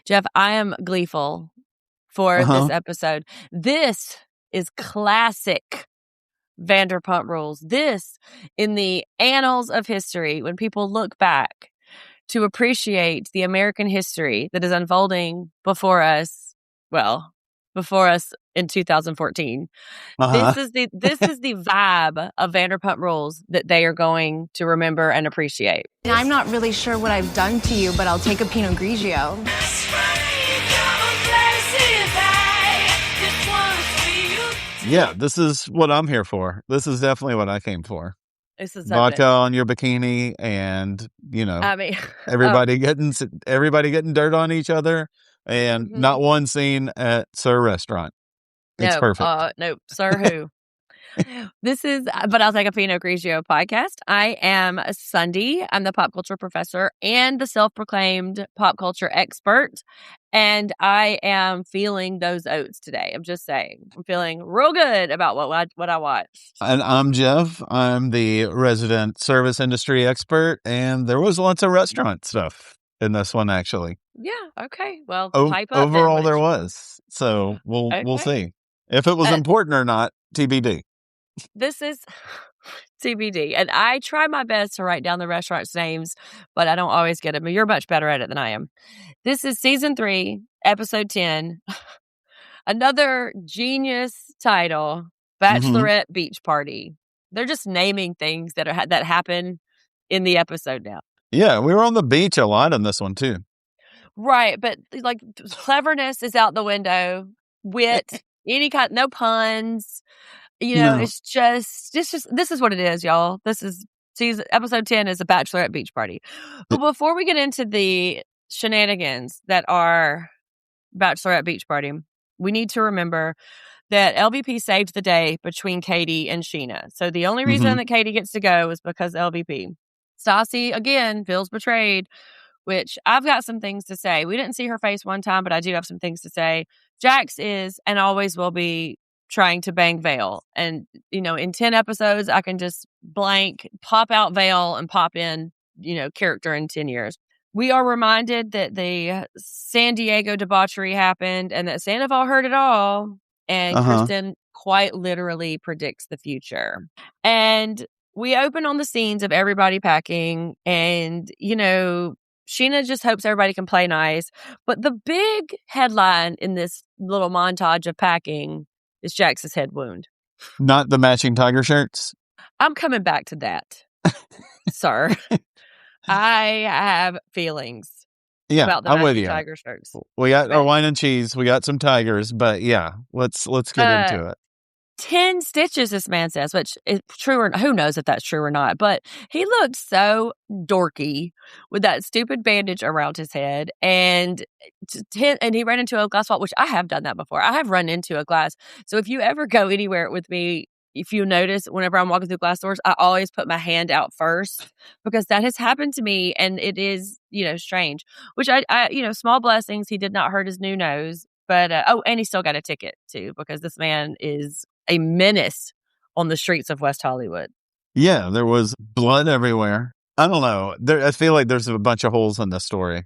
Jeff, I am gleeful for this episode. This is classic Vanderpump Rules. This, in the annals of history, when people look back to appreciate the American history that is unfolding before us, before us in 2014. This is the vibe of Vanderpump Rules that they are going to remember and appreciate. I'm not really sure what I've done to you, but I'll take a Pinot Grigio. Yeah, this is what I'm here for. This is definitely what I came for. This is vodka on your bikini, and everybody getting dirt on each other, and not one scene at Sir Restaurant. It's perfect. No, Sir Who. But I'll take a Pinot Grigio podcast. I am Sunday. I'm the pop culture professor and the self-proclaimed pop culture expert. And I am feeling those oats today. I'm just saying. I'm feeling real good about what I watched. And I'm Jeff. I'm the resident service industry expert. And there was lots of restaurant stuff in this one, actually. Yeah. Okay. Well, pipe up. Overall, there was. So we'll see. If it was important or not, TBD. This is TBD. And I try my best to write down the restaurants' names, but I don't always get them. You're much better at it than I am. This is season 3, episode 10. Another genius title, Bachelorette Beach Party. They're just naming things that happen in the episode now. Yeah, we were on the beach a lot in this one, too. Right, but like cleverness is out the window. Wit, any kind, no puns. It's just this is what it is, y'all. This is episode 10 is a Bachelorette Beach Party. But before we get into the shenanigans that are Bachelorette Beach Party, we need to remember that LVP saved the day between Katie and Scheana. So the only reason that Katie gets to go is because LVP. Stassi, again, feels betrayed, which I've got some things to say. We didn't see her face one time, but I do have some things to say. Jaxxed is and always will be trying to bang Vail. And, in 10 episodes, I can just pop out Vail and pop in, character in 10 years. We are reminded that the San Diego debauchery happened and that Sandoval heard it all. And Kristen quite literally predicts the future. And we open on the scenes of everybody packing and, Scheana just hopes everybody can play nice. But the big headline in this little montage of packing is Jax's head wound. Not the matching tiger shirts? I'm coming back to that, sir. I have feelings about the matching tiger shirts. We got our wine and cheese. We got some tigers. But yeah, let's get into it. 10 stitches, this man says, which is true or who knows if that's true or not. But he looked so dorky with that stupid bandage around his head. And he ran into a glass wall, which I have done that before. I have run into a glass. So if you ever go anywhere with me, if you notice, whenever I'm walking through glass doors, I always put my hand out first because that has happened to me. And it is, strange, which I small blessings. He did not hurt his new nose. But, and he still got a ticket too, because this man is a menace on the streets of West Hollywood. Yeah, there was blood everywhere. I don't know. I feel like there's a bunch of holes in this story.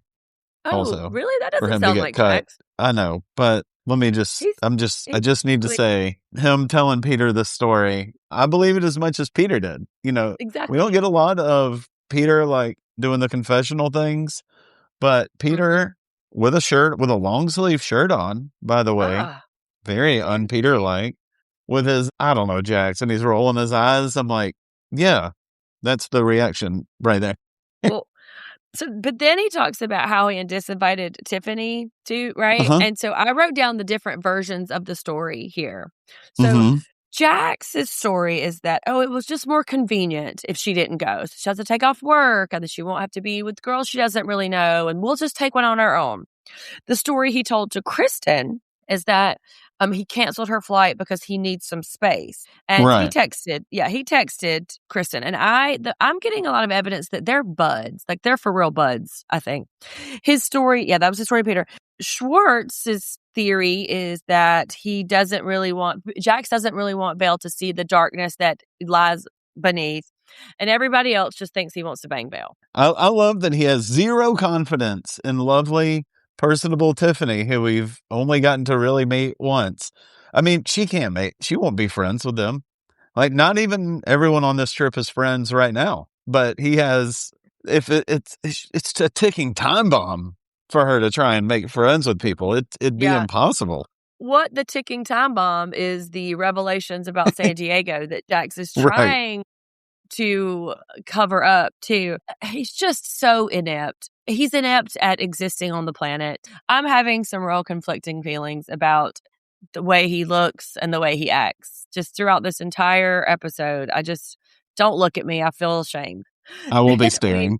Oh, also, really? That doesn't sound like facts. I know, but let me I just need to say, him telling Peter this story, I believe it as much as Peter did. Exactly. We don't get a lot of Peter like doing the confessional things, but Peter with a long sleeve shirt on, by the way, very un-Peter like. With his, I don't know, Jax, and he's rolling his eyes. I'm like, yeah, that's the reaction right there. Well, but then he talks about how he disinvited Tiffany too, right? And so I wrote down the different versions of the story here. So Jax's story is that, it was just more convenient if she didn't go. So she has to take off work and then she won't have to be with girls she doesn't really know. And we'll just take one on our own. The story he told to Kristen is that he canceled her flight because he needs some space. And he texted Kristen. And I'm getting a lot of evidence that they're buds. Like, they're for real buds, I think. His story, that was his story, Peter. Schwartz's theory is that Jaxxed doesn't really want Vail to see the darkness that lies beneath. And everybody else just thinks he wants to bang Vail. I love that he has zero confidence in lovely personable Tiffany, who we've only gotten to really meet once. I mean, she won't be friends with them. Like, not even everyone on this trip is friends right now, but he has, it's a ticking time bomb for her to try and make friends with people. It'd be impossible. What the ticking time bomb is the revelations about San Diego that Jax is trying to cover up too. He's just so inept. He's inept at existing on the planet. I'm having some real conflicting feelings about the way he looks and the way he acts. Just throughout this entire episode, I just don't look at me. I feel ashamed. I will be staring.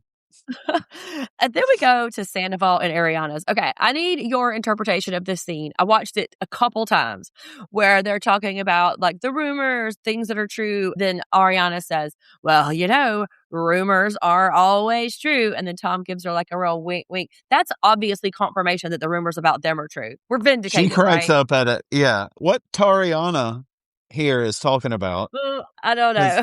And then we go to Sandoval and Ariana's. Okay, I need your interpretation of this scene. I watched it a couple times where they're talking about like the rumors, things that are true. Then Ariana says, well, you know, rumors are always true. And then Tom gives her like a real wink, wink. That's obviously confirmation that the rumors about them are true. We're vindicated. She cracks up at it. Yeah. What Tariana here is talking about. I don't know.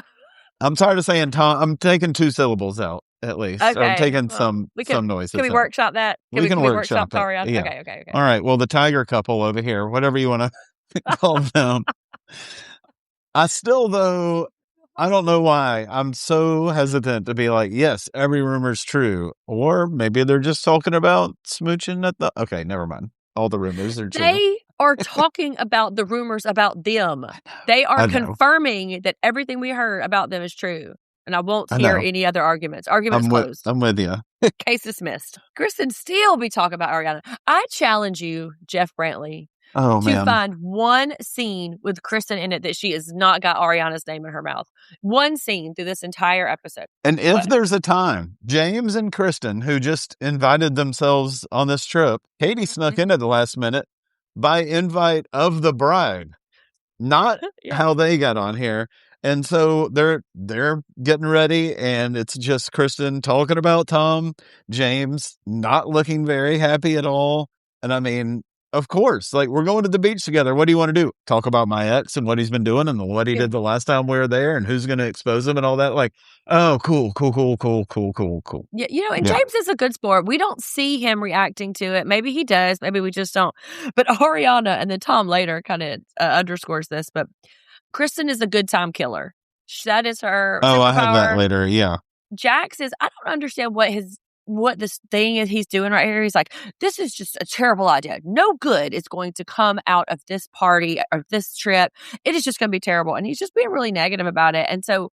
I'm tired of saying Tom. I'm taking 2 syllables out at least. Okay. Or I'm taking some noises. Can we workshop that? We can workshop Tariana? Yeah. Okay. All right. Well, the tiger couple over here, whatever you want to call them. I still, though, I don't know why. I'm so hesitant to be like, yes, every rumor's true. Or maybe they're just talking about smooching at the... Okay, never mind. All the rumors are true. They are talking about the rumors about them. They are confirming that everything we heard about them is true. And I won't hear any other arguments. Arguments closed. I'm with you. Case dismissed. Kristen still be talking about Ariana. I challenge you, Jeff Brantley, to find one scene with Kristen in it that she has not got Ariana's name in her mouth. One scene through this entire episode. And if there's a time, James and Kristen, who just invited themselves on this trip, Katie snuck in at the last minute by invite of the bride, not how they got on here. And so they're getting ready, and it's just Kristen talking about Tom, James not looking very happy at all. And I mean, of course, like, we're going to the beach together. What do you want to do? Talk about my ex and what he's been doing and what he did the last time we were there and who's going to expose him and all that. Like, oh, cool. Yeah, you know, and James is a good sport. We don't see him reacting to it. Maybe he does. Maybe we just don't. But Ariana, and then Tom later kind of underscores this, but Kristen is a good time killer. That is her superpower. I have that later, yeah. Jax is, I don't understand what this thing is he's doing right here. He's like, this is just a terrible idea. No good is going to come out of this party or this trip. It is just going to be terrible. And he's just being really negative about it. And so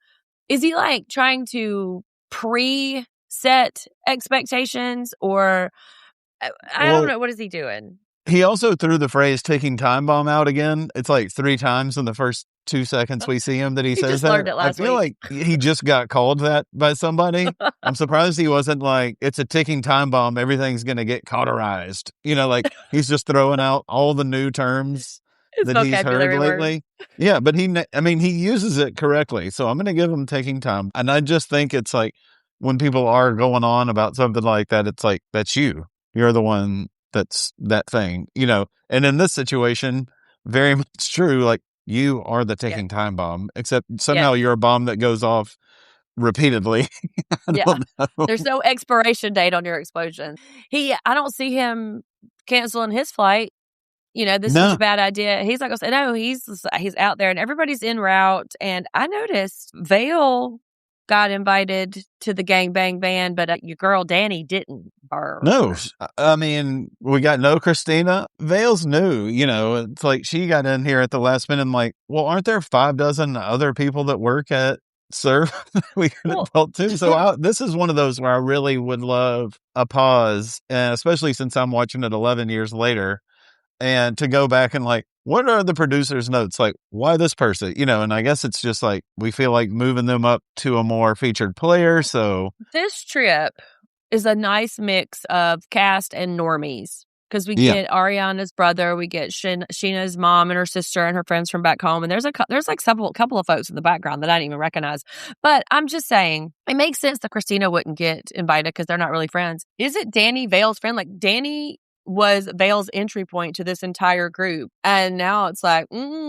is he like trying to pre-set expectations, or I don't know. What is he doing? He also threw the phrase ticking time bomb out again. It's like 3 times in the first 2 seconds we see him that he says just that. Learned it last I feel week. like he just got called that by somebody. I'm surprised he wasn't like, it's a ticking time bomb. Everything's going to get cauterized. You know, like he's just throwing out all the new terms that he's heard lately. Yeah, but he uses it correctly. So I'm going to give him ticking time. And I just think it's like when people are going on about something like that, it's like, that's you. You're the one that's that thing, you know. And in this situation, very much true. Like, you are the ticking time bomb, except somehow you're a bomb that goes off repeatedly. There's no expiration date on your explosion. I don't see him canceling his flight. You know, this is a bad idea. He's not going to say, no, he's out there and everybody's en route. And I noticed Vail got invited to the gangbang band, but your girl Danny didn't. No, I mean, we got no Christina. Vail's new, you know. It's like she got in here at the last minute. I'm like, well, aren't there 5 dozen other people that work at Surf we could have talked to? So this is one of those where I really would love a pause, especially since I'm watching it 11 years later, and to go back and like, what are the producer's notes? Like, why this person? You know, and I guess it's just like, we feel like moving them up to a more featured player. So this trip is a nice mix of cast and normies, because we get Ariana's brother, we get Sheena's mom and her sister and her friends from back home, and there's like couple of folks in the background that I didn't even recognize. But I'm just saying, it makes sense that Christina wouldn't get invited because they're not really friends. Is it Danny, Vail's friend? Like, Danny was Vail's entry point to this entire group, and now it's like,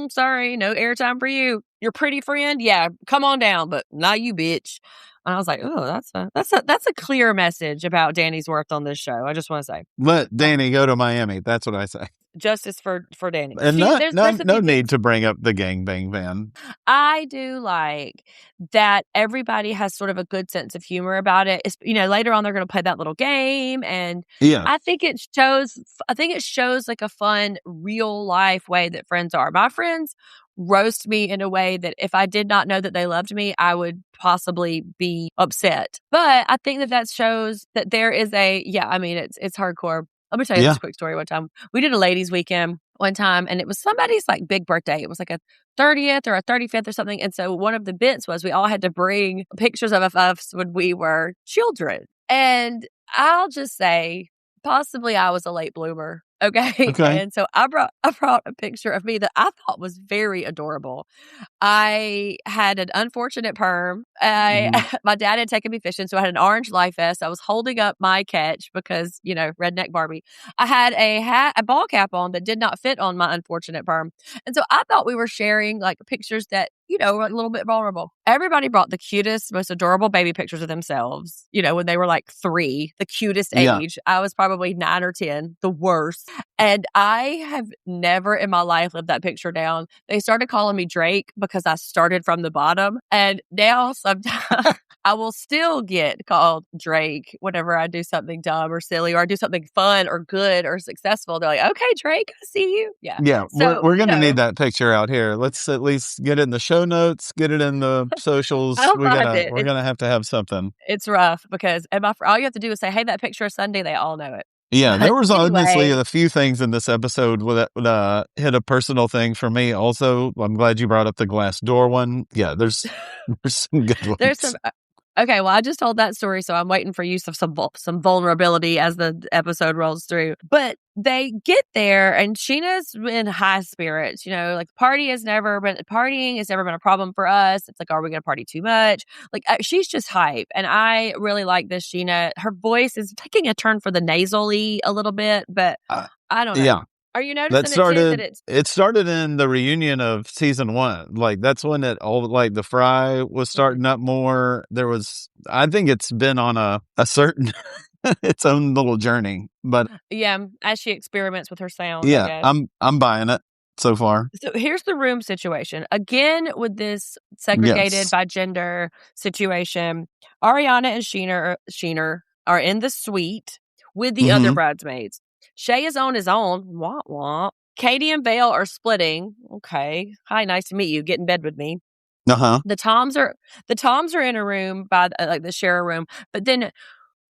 sorry, no airtime for you. Your pretty friend, yeah, come on down, but not you, bitch. And I was like, oh, that's a clear message about Danny's worth on this show. I just want to say, let Danny go to Miami. That's what I say. Justice for Danny. And There's no need to bring up the gangbang van. I do like that everybody has sort of a good sense of humor about it. It's, later on they're going to play that little game, and I think it shows like a fun, real life way that friends are. My friends roast me in a way that if I did not know that they loved me, I would possibly be upset. But I think that shows that there is it's hardcore. Let me tell you this quick story. One time we did a ladies' weekend one time, and it was somebody's like big birthday. It was like a 30th or a 35th or something. And so one of the bits was we all had to bring pictures of us when we were children. And I'll just say, possibly I was a late bloomer. Okay. And so I brought a picture of me that I thought was very adorable. I had an unfortunate perm. My dad had taken me fishing, so I had an orange life vest. I was holding up my catch because, redneck Barbie. I had a ball cap on that did not fit on my unfortunate perm. And so I thought we were sharing like pictures that, were a little bit vulnerable. Everybody brought the cutest, most adorable baby pictures of themselves, when they were like 3, the cutest age. I was probably 9 or 10, the worst. And I have never in my life lived that picture down. They started calling me Drake because I started from the bottom. And now sometimes I will still get called Drake whenever I do something dumb or silly, or I do something fun or good or successful. They're like, okay, Drake, I see you. Yeah. Yeah. So, we're going to need that picture out here. Let's at least get it in the show notes, get it in the socials. We're going to have something. It's rough because all you have to do is say, hey, that picture of Sunday, they all know it. Yeah, there was honestly a few things in this episode that hit a personal thing for me. Also, I'm glad you brought up the glass door one. Yeah, there's some good ones. There's some. Okay, well, I just told that story, so I'm waiting for use of some vulnerability as the episode rolls through. But they get there, and Sheena's in high spirits. Like partying has never been a problem for us. It's like, are we going to party too much? Like she's just hype, and I really like this Sheena. Her voice is taking a turn for the nasally a little bit, but I don't know. Yeah. Are you noticing it started in the reunion of season 1. Like that's when the fry was starting up more. I think it's been on a certain its own little journey. But yeah, as she experiments with her sound. Yeah, I'm buying it so far. So here's the room situation. Again, with this segregated by gender situation, Ariana and Sheena are in the suite with the other bridesmaids. Shay is on his own. Wah, wah. Katie and Vail are splitting. Okay. Hi, nice to meet you. Get in bed with me. The Toms are in a room by the share room. But then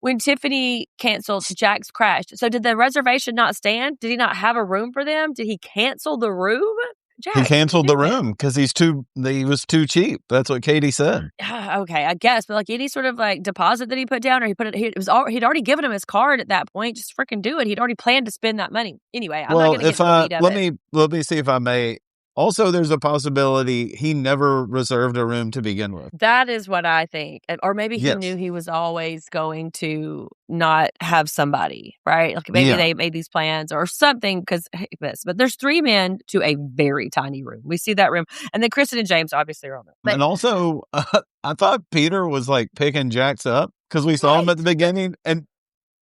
when Tiffany canceled, Jaxxed crashed. So did the reservation not stand? Did he not have a room for them? Did he cancel the room? Jaxxed, he canceled the room because he was too cheap. That's what Katie said. Okay, I guess, but like any sort of like deposit that he put down, or he'd already given him his card at that point. Just freaking do it. He'd already planned to spend that money anyway. I'm not going to get the beat of it. Let me see if I may. Also, there's a possibility he never reserved a room to begin with. That is what I think. Or maybe he knew he was always going to not have somebody, right? Like maybe they made these plans or something because but there's 3 men to a very tiny room. We see that room. And then Kristen and James obviously are on it. And also, I thought Peter was like picking Jax up because we saw him at the beginning. And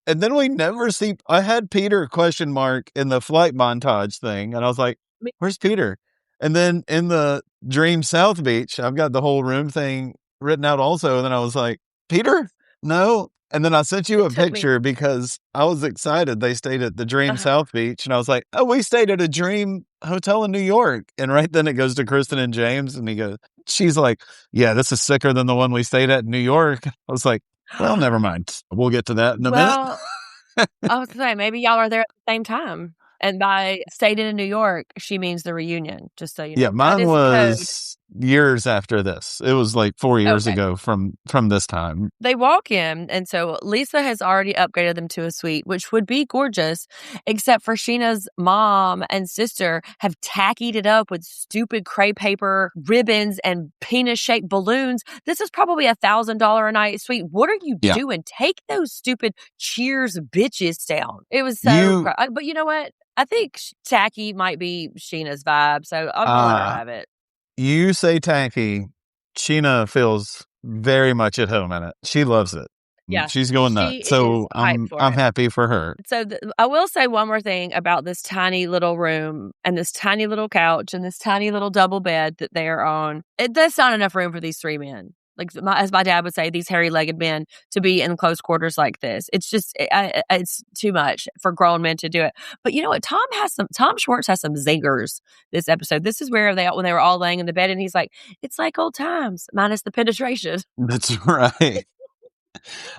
then we never see, I had Peter ? In the flight montage thing. And I was like, where's Peter? And then in the Dream South Beach, I've got the whole room thing written out also. And then I was like, Peter? No. And then I sent you a picture because I was excited. They stayed at the Dream South Beach. And I was like, oh, we stayed at a Dream hotel in New York. And right then it goes to Kristen and James. And she's like, yeah, this is sicker than the one we stayed at in New York. I was like, well, never mind. We'll get to that in a minute. I was saying, maybe y'all are there at the same time. And by stayed in New York, she means the reunion, just so you know. Yeah, mine was years after this. It was like 4 years ago from this time. They walk in, and so Lisa has already upgraded them to a suite, which would be gorgeous, except for Sheena's mom and sister have tackied it up with stupid crepe paper, ribbons, and penis-shaped balloons. This is probably $1,000 a night suite. What are you doing? Take those stupid Cheers bitches down. It was so... But you know what? I think tacky might be Sheena's vibe, so I'm going to let her have it. You say tacky. Sheena feels very much at home in it. She loves it. Yeah, she's going nuts. So I'm happy for her. So I will say one more thing about this tiny little room and this tiny little couch and this tiny little double bed that they are on. That's not enough room for these three men. Like as my dad would say, these hairy-legged men to be in close quarters like this. It's just it's too much for grown men to do it. But you know what? Tom Schwartz has some zingers this episode. This is where when they were all laying in the bed, and he's like, "It's like old times minus the penetration." That's right.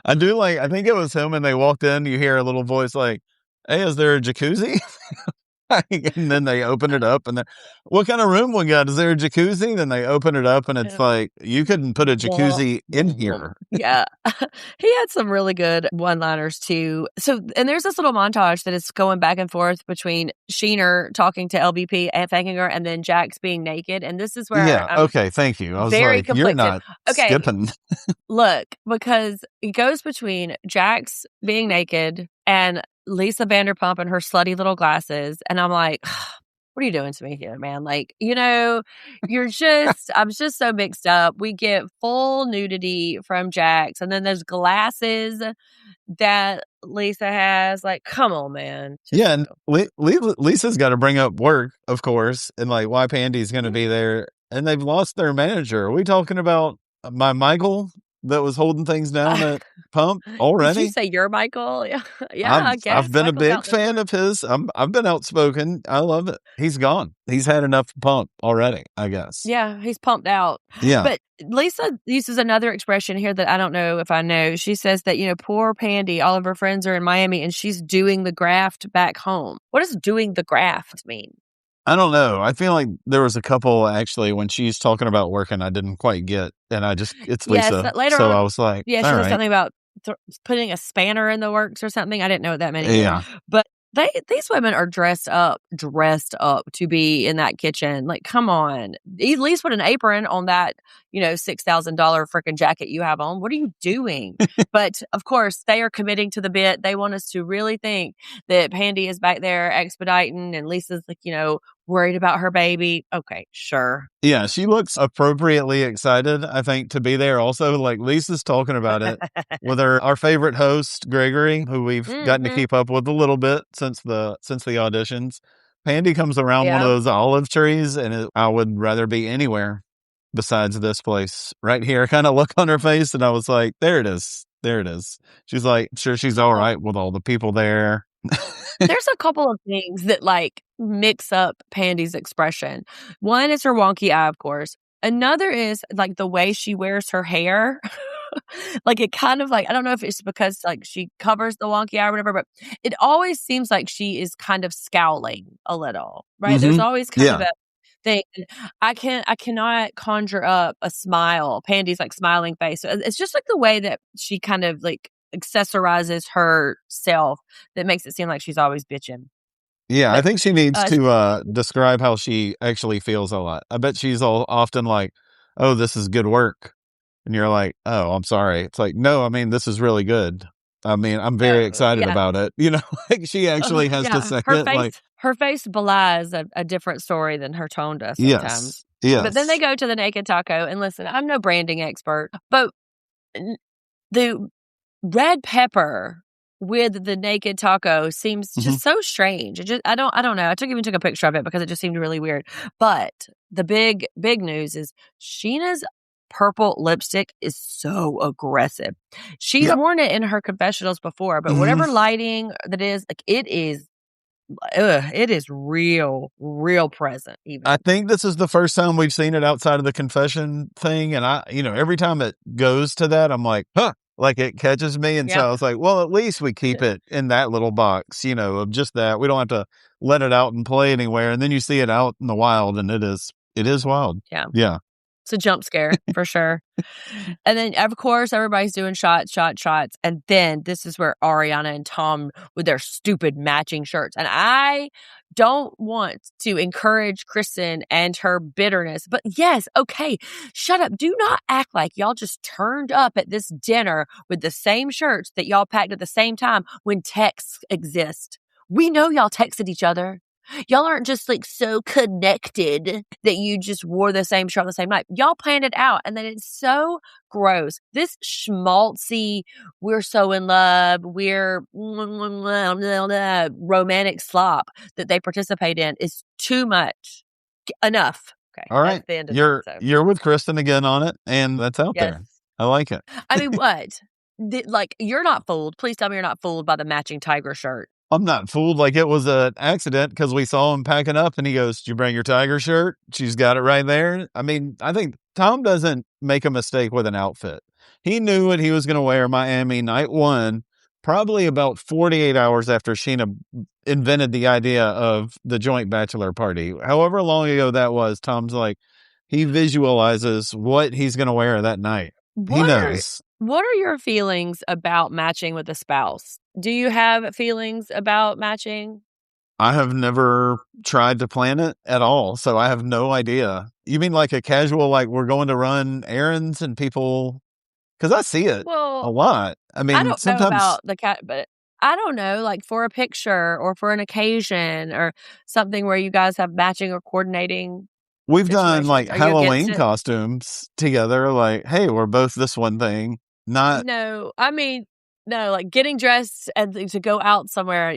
I think it was him, and they walked in. You hear a little voice like, "Hey, is there a jacuzzi?" And then they open it up, and then, what kind of room we got? Is there a jacuzzi? Then they open it up, and it's like, you couldn't put a jacuzzi in here. Yeah. He had some really good one-liners too. So, and there's this little montage that is going back and forth between Sheener talking to LBP and thanking her, and then Jaxxed being naked. And this is where okay, thank you. I was very like, conflicted. You're not skipping. Look, because it goes between Jaxxed being naked and Lisa Vanderpump and her slutty little glasses. And I'm like, what are you doing to me here, man? Like, I'm just so mixed up. We get full nudity from Jaxxed, and then there's glasses that Lisa has. Like, come on, man. And Lisa's got to bring up work, of course, and like why Pandy's going to be there. And they've lost their manager. Are we talking about my Michael that was holding things down at Pump already? Did you say you're Michael? Yeah, I guess. I've been a big fan of his. I've been outspoken. I love it. He's gone. He's had enough Pump already, I guess. Yeah, he's pumped out. Yeah. But Lisa uses another expression here that I don't know if I know. She says that, poor Pandy, all of her friends are in Miami, and she's doing the graft back home. What does doing the graft mean? I don't know. I feel like there was a couple, actually, when she's talking about working, I didn't quite get. And it's Lisa. Later so on, I was like, she said something about putting a spanner in the works or something. I didn't know what that meant. Yeah. But these women are dressed up to be in that kitchen. Like, come on. At least put an apron on that, $6,000 freaking jacket you have on. What are you doing? But of course, they are committing to the bit. They want us to really think that Pandy is back there expediting, and Lisa's like, worried about her baby. Okay, sure. Yeah, she looks appropriately excited, I think, to be there also. Like, Lisa's talking about it with our favorite host, Gregory, who we've gotten to keep up with a little bit since the auditions. Pandy comes around one of those olive trees, and I would rather be anywhere besides this place. Right here, kind of look on her face, and I was like, there it is. There it is. She's like, sure, she's all right with all the people there. There's a couple of things that mix up Pandy's expression. One is her wonky eye, of course. Another is the way she wears her hair. It kind of I don't know if it's because she covers the wonky eye or whatever, but it always seems like she is kind of scowling a little, right? There's always kind of a thing. I cannot conjure up a smile, Pandy's smiling face. It's just the way that she kind of accessorizes herself that makes it seem like she's always bitching. Yeah, but I think she needs to describe how she actually feels a lot. I bet she's often like, oh, this is good work. And you're like, oh, I'm sorry. It's like, no, I mean, this is really good. I mean, I'm very excited about it. She actually has to say it. Her face belies a different story than her tone does sometimes. Yes. But then they go to the naked taco, and listen, I'm no branding expert, but the red pepper with the naked taco seems just so strange. I don't know. I even took a picture of it because it just seemed really weird. But the big news is Sheena's purple lipstick is so aggressive. She's worn it in her confessionals before, but whatever lighting that is, it is real present. Even I think this is the first time we've seen it outside of the confession thing, and I, every time it goes to that, I'm like, huh. It catches me. And so I was like, well, at least we keep it in that little box, of just that. We don't have to let it out and play anywhere. And then you see it out in the wild, and it is wild. Yeah. Yeah. It's a jump scare for sure. And then, of course, everybody's doing shots. And then this is where Ariana and Tom with their stupid matching shirts. And I don't want to encourage Kristen and her bitterness. But yes, okay, shut up. Do not act like y'all just turned up at this dinner with the same shirts that y'all packed at the same time when texts exist. We know y'all texted each other. Y'all aren't just like so connected that you just wore the same shirt on the same night. Y'all planned it out. And then it's so gross. This schmaltzy, we're so in love, we're romantic slop that they participate in is too much. Enough. Okay. All right. That's the end of You're with Kristen again on it, and that's out there. I like it. I mean, what? Like, you're not fooled. Please tell me you're not fooled by the matching tiger shirt. I'm not fooled. Like, it was an accident because we saw him packing up and he goes, "Did you bring your tiger shirt?" She's got it right there. I mean, I think Tom doesn't make a mistake with an outfit. He knew what he was going to wear Miami night one, probably about 48 hours after Sheena invented the idea of the joint bachelor party. However long ago that was, Tom's like, he visualizes what he's going to wear that night. He knows. What are your feelings about matching with a spouse? Do you have feelings about matching? I have never tried to plan it at all, so I have no idea. You mean like a casual, like we're going to run errands and people, because I see it a lot. I mean, I don't sometimes know about the cat, but I don't know, like for a picture or for an occasion or something where you guys have matching or coordinating. We've done like Halloween costumes together. Like, hey, we're both this one thing. No, I mean, no, like getting dressed and to go out somewhere.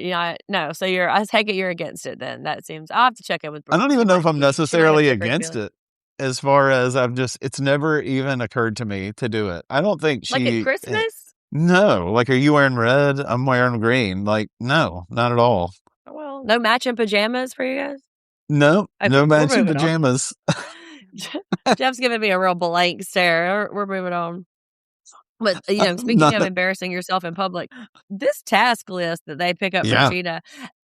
No. So I take it you're against it. Then that seems. I'll have to check in with. I don't even know if I'm necessarily against it. As far as it's never even occurred to me to do it. I don't think like at Christmas. No, like, are you wearing red? I'm wearing green. Like, no, not at all. Well, no matching pajamas for you guys. No, no matching pajamas. Jeff's giving me a real blank stare. We're moving on. But, speaking of embarrassing yourself in public, this task list that they pick up for Sheena,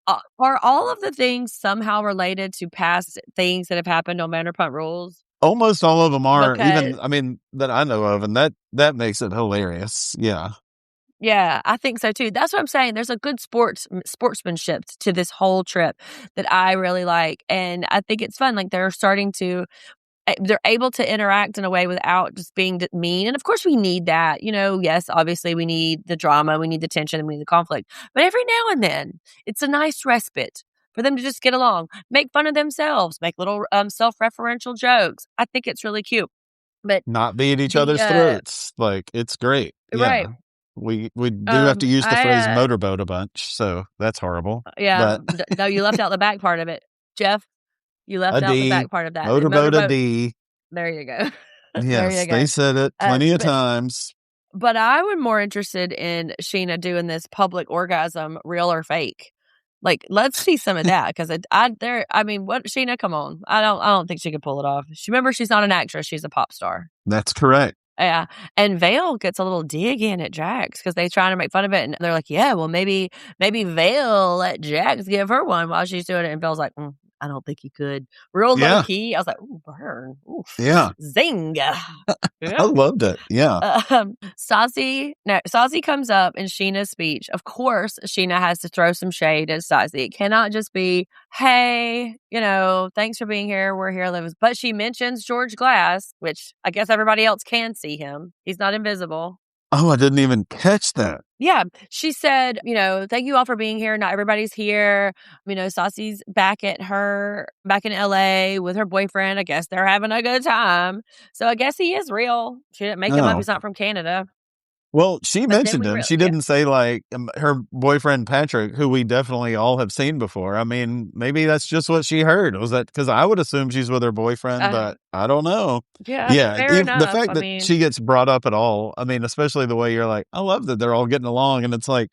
are all of the things somehow related to past things that have happened on Vanderpump Rules? Almost all of them are, that I know of, and that makes it hilarious. Yeah. Yeah, I think so too. That's what I'm saying. There's a good sportsmanship to this whole trip that I really like. And I think it's fun. Like they're able to interact in a way without just being mean. And of course we need that, yes, obviously we need the drama, we need the tension, and we need the conflict. But every now and then it's a nice respite for them to just get along, make fun of themselves, make little self-referential jokes. I think it's really cute. But not be at each other's throats. Like, it's great. Right. Yeah. We do have to use the phrase motorboat a bunch, so that's horrible. Yeah. But no, you left out the back part of it, Jeff. You left out the back part of that. Motorboat a D. There you go. Yes, they said it plenty of times. But I would more interested in Sheena doing this public orgasm, real or fake. Like, let's see some of that because what Sheena? Come on, I don't think she could pull it off. Remember, she's not an actress; she's a pop star. That's correct. Yeah, and Vail gets a little dig in at Jaxxed because they're trying to make fun of it, and they're like, "Yeah, well, maybe Vail let Jaxxed give her one while she's doing it," and Vail's like, I don't think he could. Real low key. I was like, ooh, burn. Oof. Yeah. Zing. Yeah. I loved it. Yeah. Stassi comes up in Sheena's speech. Of course, Sheena has to throw some shade at Stassi. It cannot just be, hey, thanks for being here. We're here. But she mentions George Glass, which I guess everybody else can see him. He's not invisible. Oh, I didn't even catch that. Yeah. She said, thank you all for being here. Not everybody's here. Stassi's back in LA with her boyfriend. I guess they're having a good time. So I guess he is real. She didn't make him up. He's not from Canada. Well, she mentioned him. She didn't say like her boyfriend, Patrick, who we definitely all have seen before. I mean, maybe that's just what she heard. Was that because I would assume she's with her boyfriend, but I don't know. Yeah. Fair enough. The fact that she gets brought up at all, especially the way you're like, I love that they're all getting along. And it's like,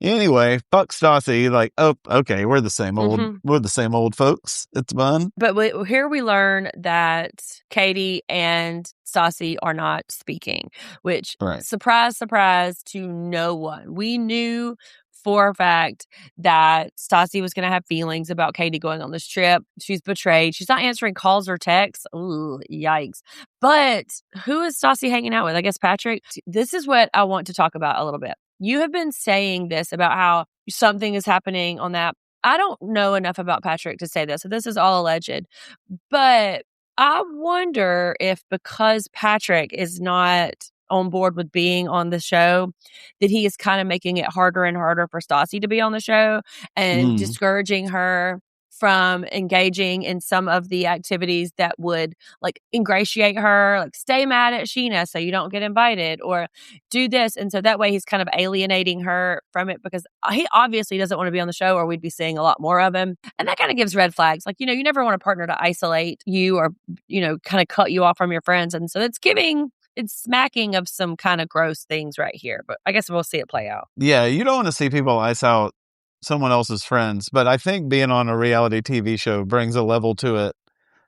anyway, fuck Stassi. Like, oh, okay, we're the same old folks. It's fun. But here we learn that Katie and Stassi are not speaking, which surprise, surprise to no one. We knew for a fact that Stassi was going to have feelings about Katie going on this trip. She's betrayed. She's not answering calls or texts. Ooh, yikes. But who is Stassi hanging out with? I guess Patrick. This is what I want to talk about a little bit. You have been saying this about how something is happening on that. I don't know enough about Patrick to say this, so this is all alleged. But I wonder if because Patrick is not on board with being on the show, that he is kind of making it harder and harder for Stassi to be on the show and discouraging her from engaging in some of the activities that would like ingratiate her, like stay mad at Sheena so you don't get invited or do this. And so that way he's kind of alienating her from it because he obviously doesn't want to be on the show or we'd be seeing a lot more of him. And that kind of gives red flags. Like, you never want a partner to isolate you or, kind of cut you off from your friends. And so it's smacking of some kind of gross things right here. But I guess we'll see it play out. Yeah, you don't want to see people ice out someone else's friends, but I think being on a reality TV show brings a level to it,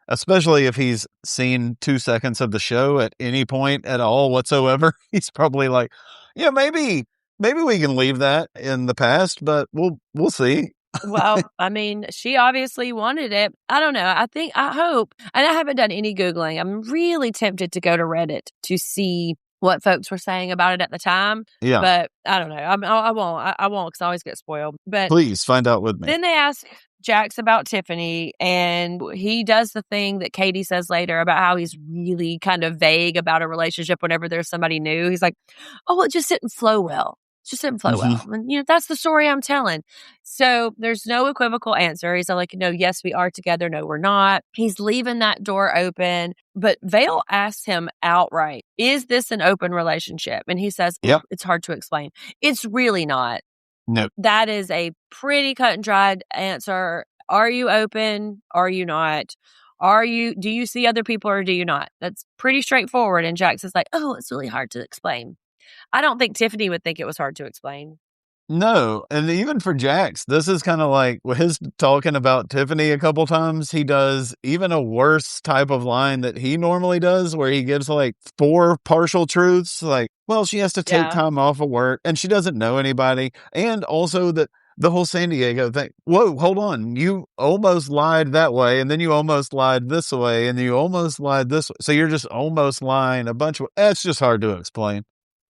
especially if he's seen 2 seconds of the show at any point at all whatsoever. He's probably like, yeah, maybe we can leave that in the past, but we'll see. Well, I mean, she obviously wanted it. I don't know. I hope, and I haven't done any Googling. I'm really tempted to go to Reddit to see what folks were saying about it at the time. Yeah. But I don't know. I won't because I always get spoiled. But please find out with me. Then they ask Jaxxed about Tiffany, and he does the thing that Katie says later about how he's really kind of vague about a relationship whenever there's somebody new. He's like, oh, well, it just didn't flow well. Just didn't flow well. And, that's the story I'm telling. So there's no equivocal answer. He's like, no, yes, we are together. No, we're not. He's leaving that door open. But Vail asks him outright, is this an open relationship? And he says, yep. It's hard to explain. It's really not. No. That is a pretty cut and dried answer. Are you open? Are you not? Do you see other people or do you not? That's pretty straightforward. And Jax is like, oh, it's really hard to explain. I don't think Tiffany would think it was hard to explain. No. And even for Jax, this is kind of like his talking about Tiffany a couple times. He does even a worse type of line that he normally does where he gives like 4 partial truths. Like, well, she has to take time off of work and she doesn't know anybody. And also the whole San Diego thing. Whoa, hold on. You almost lied that way. And then you almost lied this way. And you almost lied this way. So you're just almost lying a bunch of, it's just hard to explain.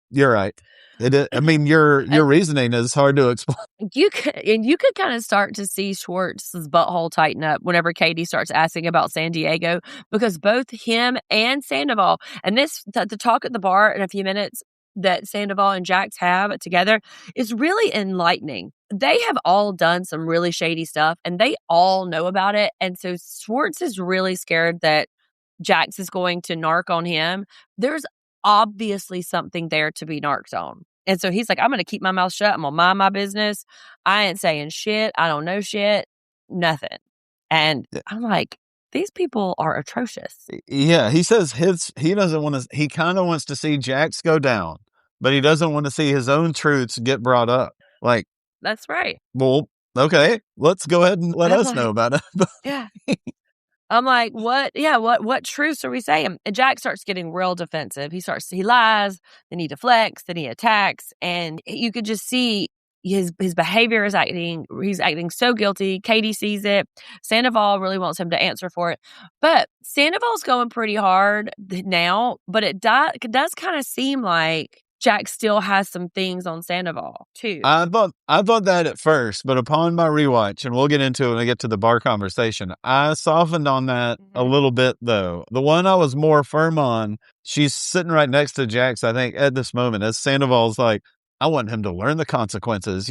You're right. It is, I mean, your reasoning is hard to explain. You could kind of start to see Schwartz's butthole tighten up whenever Katie starts asking about San Diego, because both him and Sandoval, and the talk at the bar in a few minutes that Sandoval and Jaxxed have together is really enlightening. They have all done some really shady stuff, and they all know about it. And so Schwartz is really scared that Jaxxed is going to narc on him. There's obviously something there to be narked on. And so he's like, I'm going to keep my mouth shut. I'm going to mind my business. I ain't saying shit. I don't know shit. Nothing. And I'm like, these people are atrocious. Yeah. He says he doesn't want to, he kind of wants to see Jax go down, but he doesn't want to see his own truths get brought up. Like, that's right. Well, okay. Let's go ahead and let us know about it. Yeah. I'm like, what? Yeah, what truths are we saying? And Jack starts getting real defensive. He lies, then he deflects, then he attacks, and you could just see his behavior he's acting so guilty. Katie sees it. Sandoval really wants him to answer for it. But Sandoval's going pretty hard now, but it does kind of seem like Jack still has some things on Sandoval too. I thought that at first, but upon my rewatch, and we'll get into it when I get to the bar conversation, I softened on that a little bit though. The one I was more firm on, she's sitting right next to Jax, I think, at this moment, as Sandoval's like, I want him to learn the consequences.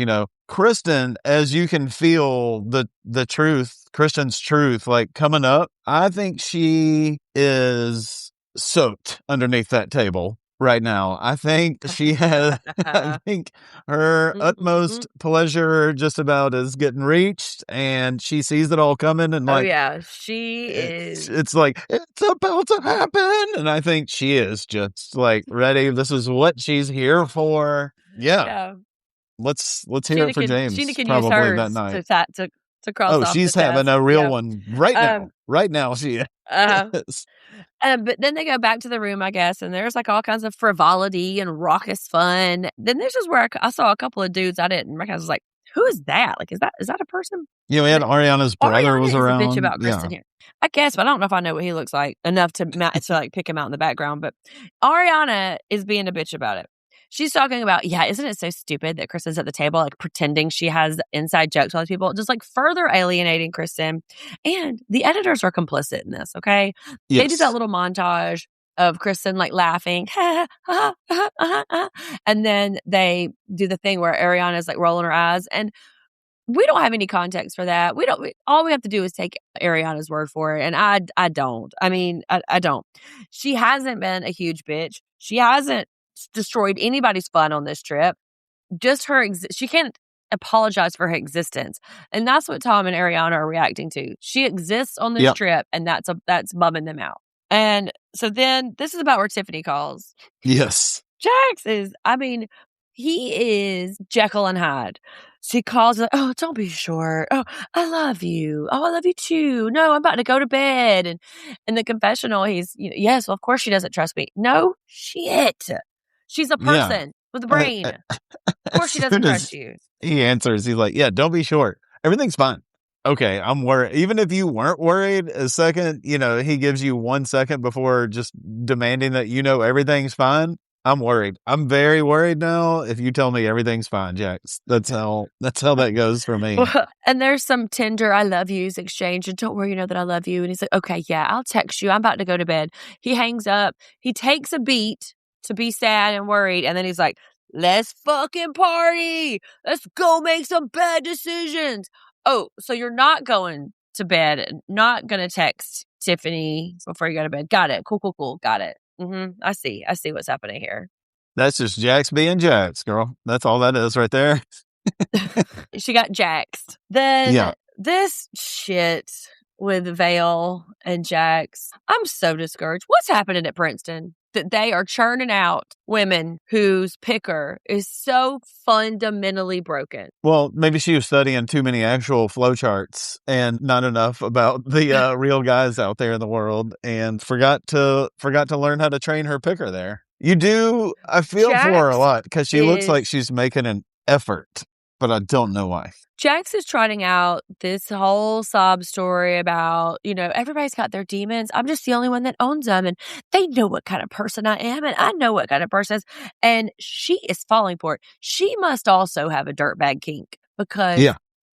Kristen, as you can feel the truth, Kristen's truth, like coming up, I think she is soaked underneath that table right now. I think she has, I think her utmost pleasure just about is getting reached, and she sees it all coming. And like, oh yeah, she is. It's like, it's about to happen. And I think she is just like ready. This is what she's here for. Yeah. Let's hear it for James. Sheena can probably use hers that night. to cross off. She's having a real one right now. Right now, she is. But then they go back to the room, I guess, and there's like all kinds of frivolity and raucous fun. Then this is where I saw a couple of dudes I didn't recognize. I was like, who is that? Like, is that a person? Yeah, we had Ariana's brother was around. A bitch about Kristen here, I guess, but I don't know if I know what he looks like enough to like pick him out in the background. But Ariana is being a bitch about it. She's talking about, isn't it so stupid that Kristen's at the table, like pretending she has inside jokes with all these people, just like further alienating Kristen. And the editors are complicit in this, okay? Yes. They do that little montage of Kristen like laughing, and then they do the thing where Ariana's like rolling her eyes. And we don't have any context for that. All we have to do is take Ariana's word for it. And I don't. I mean, I don't. She hasn't been a huge bitch. She hasn't destroyed anybody's fun on this trip. Just she can't apologize for her existence. And that's what Tom and Ariana are reacting to. She exists on this trip, and that's bumming them out. And so then this is about where Tiffany calls. Yes. Jax he is Jekyll and Hyde. She calls like, oh, don't be short. Oh, I love you. Oh, I love you too. No, I'm about to go to bed. And in the confessional, he's, yes, well, of course she doesn't trust me. No, shit. She's a person with a brain. Of course she doesn't trust you. He answers, he's like, yeah, don't be short. Everything's fine. Okay, I'm worried. Even if you weren't worried a second, he gives you 1 second before just demanding that everything's fine. I'm worried. I'm very worried now. If you tell me everything's fine, Jax, that's how that goes for me. Well, and there's some tender I love yous exchange. And don't worry, you know that I love you. And he's like, okay, yeah, I'll text you. I'm about to go to bed. He hangs up. He takes a beat to be sad and worried. And then he's like, let's fucking party. Let's go make some bad decisions. Oh, so you're not going to bed and not going to text Tiffany before you go to bed. Got it. Cool. Got it. I see what's happening here. That's just Jax being Jax, girl. That's all that is right there. She got Jaxxed. Then this shit with Vail and Jax. I'm so discouraged. What's happening at Princeton? That they are churning out women whose picker is so fundamentally broken. Well, maybe she was studying too many actual flowcharts and not enough about the real guys out there in the world, and forgot to learn how to train her picker there. You do. I feel for her a lot because she looks like she's making an effort, but I don't know why. Jax is trotting out this whole sob story about, everybody's got their demons. I'm just the only one that owns them. And they know what kind of person I am. And I know what kind of person is. And she is falling for it. She must also have a dirtbag kink because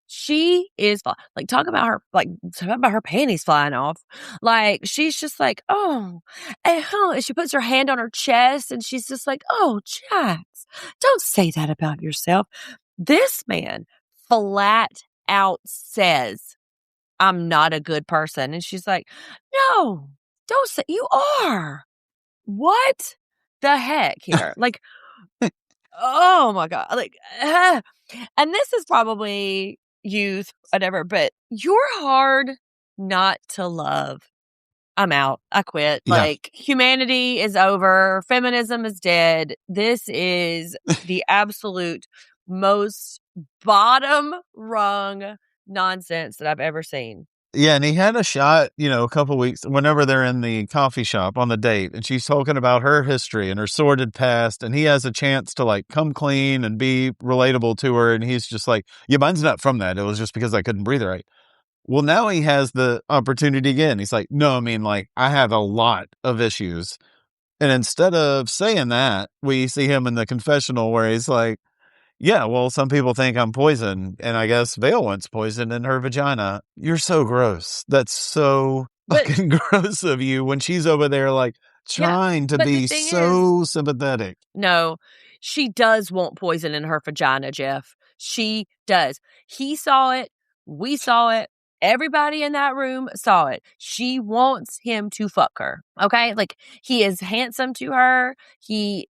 she is talk about her panties flying off. Like, she's just like, oh, and she puts her hand on her chest and she's just like, oh, Jax, don't say that about yourself. This man flat out says, I'm not a good person. And she's like, no, don't say you are. What the heck here? Like, oh my God. Like, and this is probably youth, whatever, but you're hard not to love. I'm out. I quit. Yeah. Like, humanity is over. Feminism is dead. This is the absolute most bottom rung nonsense that I've ever seen. Yeah, and he had a shot, a couple weeks, whenever they're in the coffee shop on the date, and she's talking about her history and her sordid past, and he has a chance to, come clean and be relatable to her, and he's just like, yeah, mine's not from that. It was just because I couldn't breathe right. Well, now he has the opportunity again. He's like, no, I have a lot of issues. And instead of saying that, we see him in the confessional where he's like, yeah, well, some people think I'm poison, and I guess Vail wants poison in her vagina. You're so gross. That's so fucking gross of you when she's over there, trying to be so sympathetic. No, she does want poison in her vagina, Jeff. She does. He saw it. We saw it. Everybody in that room saw it. She wants him to fuck her. Okay? He is handsome to her. He,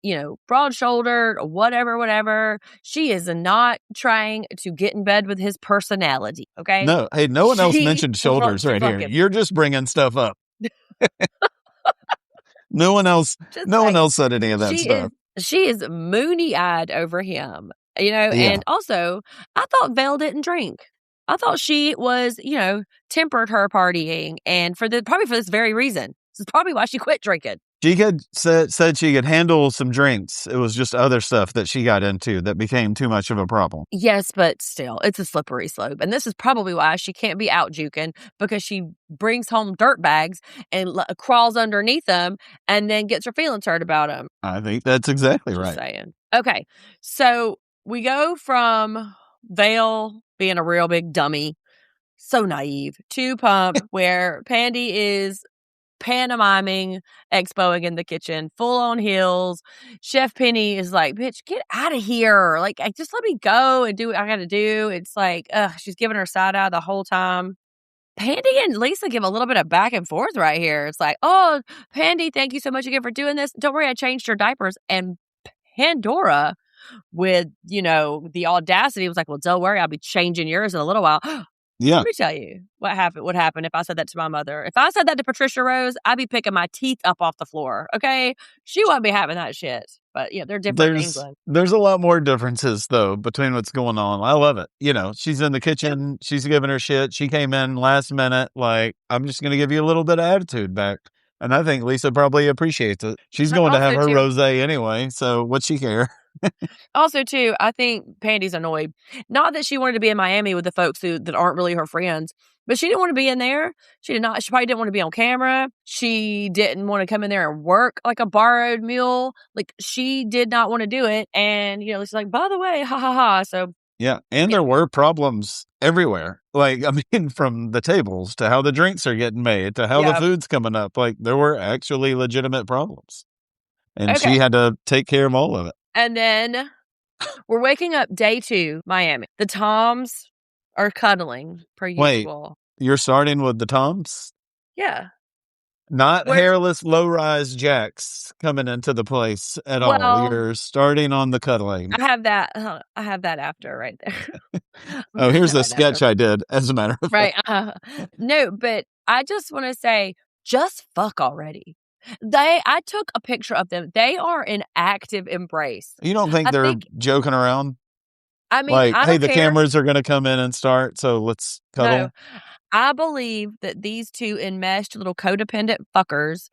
broad-shouldered, whatever. She is not trying to get in bed with his personality. Okay? No. Hey, no one else mentioned shoulders right here. You're just bringing stuff up. No one else said any of that stuff. She is moony-eyed over him. And also, I thought Vail didn't drink. I thought she was, tempered her partying, and probably for this very reason. This is probably why she quit drinking. She said she could handle some drinks. It was just other stuff that she got into that became too much of a problem. Yes, but still, it's a slippery slope. And this is probably why she can't be out juking, because she brings home dirt bags and crawls underneath them and then gets her feelings hurt about them. I think that's exactly right. Saying. Okay, so we go from Vail being a real big dummy, so naive, to Pump, where Pandy is pantomiming, expoing in the kitchen, full on heels. Chef Penny is like, bitch, get out of here. Like, just let me go and do what I got to do. It's like, she's giving her side eye the whole time. Pandy and Lisa give a little bit of back and forth right here. It's like, oh, Pandy, thank you so much again for doing this. Don't worry, I changed your diapers. And Pandora, with, the audacity, was like, well, don't worry, I'll be changing yours in a little while. Yeah. Let me tell you what happened if I said that to my mother. If I said that to Patricia Rose, I'd be picking my teeth up off the floor, okay? She wouldn't be having that shit. But, they're different in England. There's a lot more differences, though, between what's going on. I love it. She's in the kitchen. Yep. She's giving her shit. She came in last minute. Like, I'm just going to give you a little bit of attitude back. And I think Lisa probably appreciates it. She's going to have her rosé anyway, so what'd she care? Also, too, I think Pandy's annoyed. Not that she wanted to be in Miami with the folks that aren't really her friends, but she didn't want to be in there. She probably didn't want to be on camera. She didn't want to come in there and work like a borrowed mule. Like, she did not want to do it. And, she's like, by the way, ha ha ha. So, yeah. And there were problems everywhere. Like, I mean, from the tables to how the drinks are getting made to how the food's coming up. Like, there were actually legitimate problems. And she had to take care of all of it. And then we're waking up day 2, Miami. The Toms are cuddling per usual. Wait, you're starting with the Toms? Yeah. Not hairless, low-rise Jaxxed coming into the place at all. You're starting on the cuddling. I have that after right there. Oh, here's the sketch I did, as a matter of fact. Right. No, but I just want to say, just fuck already. I took a picture of them. They are in active embrace. You don't think they're joking around? I mean, like, hey, the cameras are going to come in and start, so let's cuddle. No, I believe that these two enmeshed little codependent fuckers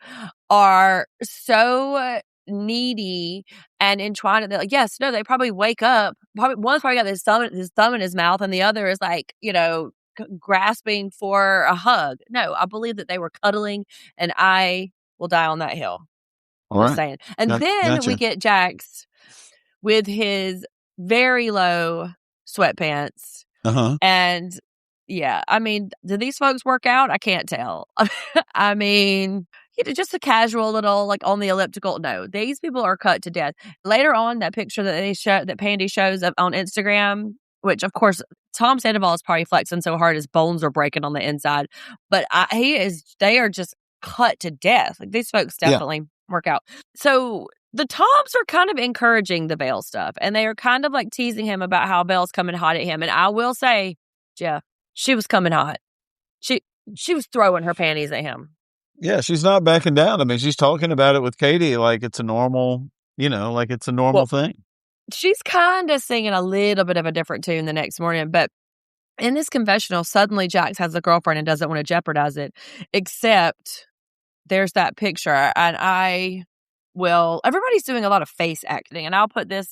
are so needy and entwined. Like, yes, no, they probably wake up. One's probably got his thumb in his mouth, and the other is like, grasping for a hug. No, I believe that they were cuddling, and I will die on that hill. All right. Saying. And then we get Jaxxed with his very low sweatpants. Uh-huh. And yeah, I mean, do these folks work out? I can't tell. I mean, just a casual little, like, on the elliptical. No, these people are cut to death. Later on, that picture that Pandy shows up on Instagram, which, of course, Tom Sandoval is probably flexing so hard his bones are breaking on the inside. But they are just cut to death. Like, these folks definitely work out. So the Toms are kind of encouraging the Vail stuff, and they are kind of like teasing him about how Vail's coming hot at him. And I will say, Jeff, she was coming hot. She was throwing her panties at him. Yeah, she's not backing down. I mean, she's talking about it with Katie like it's a normal, thing. She's kind of singing a little bit of a different tune the next morning, but in this confessional, suddenly Jaxxed has a girlfriend and doesn't want to jeopardize it, except there's that picture, and everybody's doing a lot of face acting, and I'll put this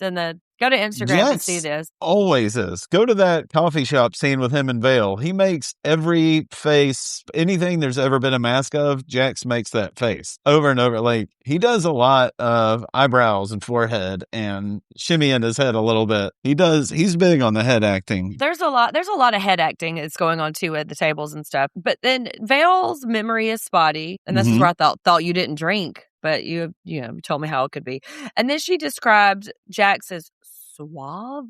go to Instagram and see this. Always is. Go to that coffee shop scene with him and Vail. He makes every face, anything there's ever been a mask of, Jaxxed makes that face over and over. Like, he does a lot of eyebrows and forehead and shimmying his head a little bit. He's big on the head acting. There's a lot of head acting that's going on too at the tables and stuff. But then Vail's memory is spotty, and this is where I thought you didn't drink, but you told me how it could be. And then she described Jaxxed as suave.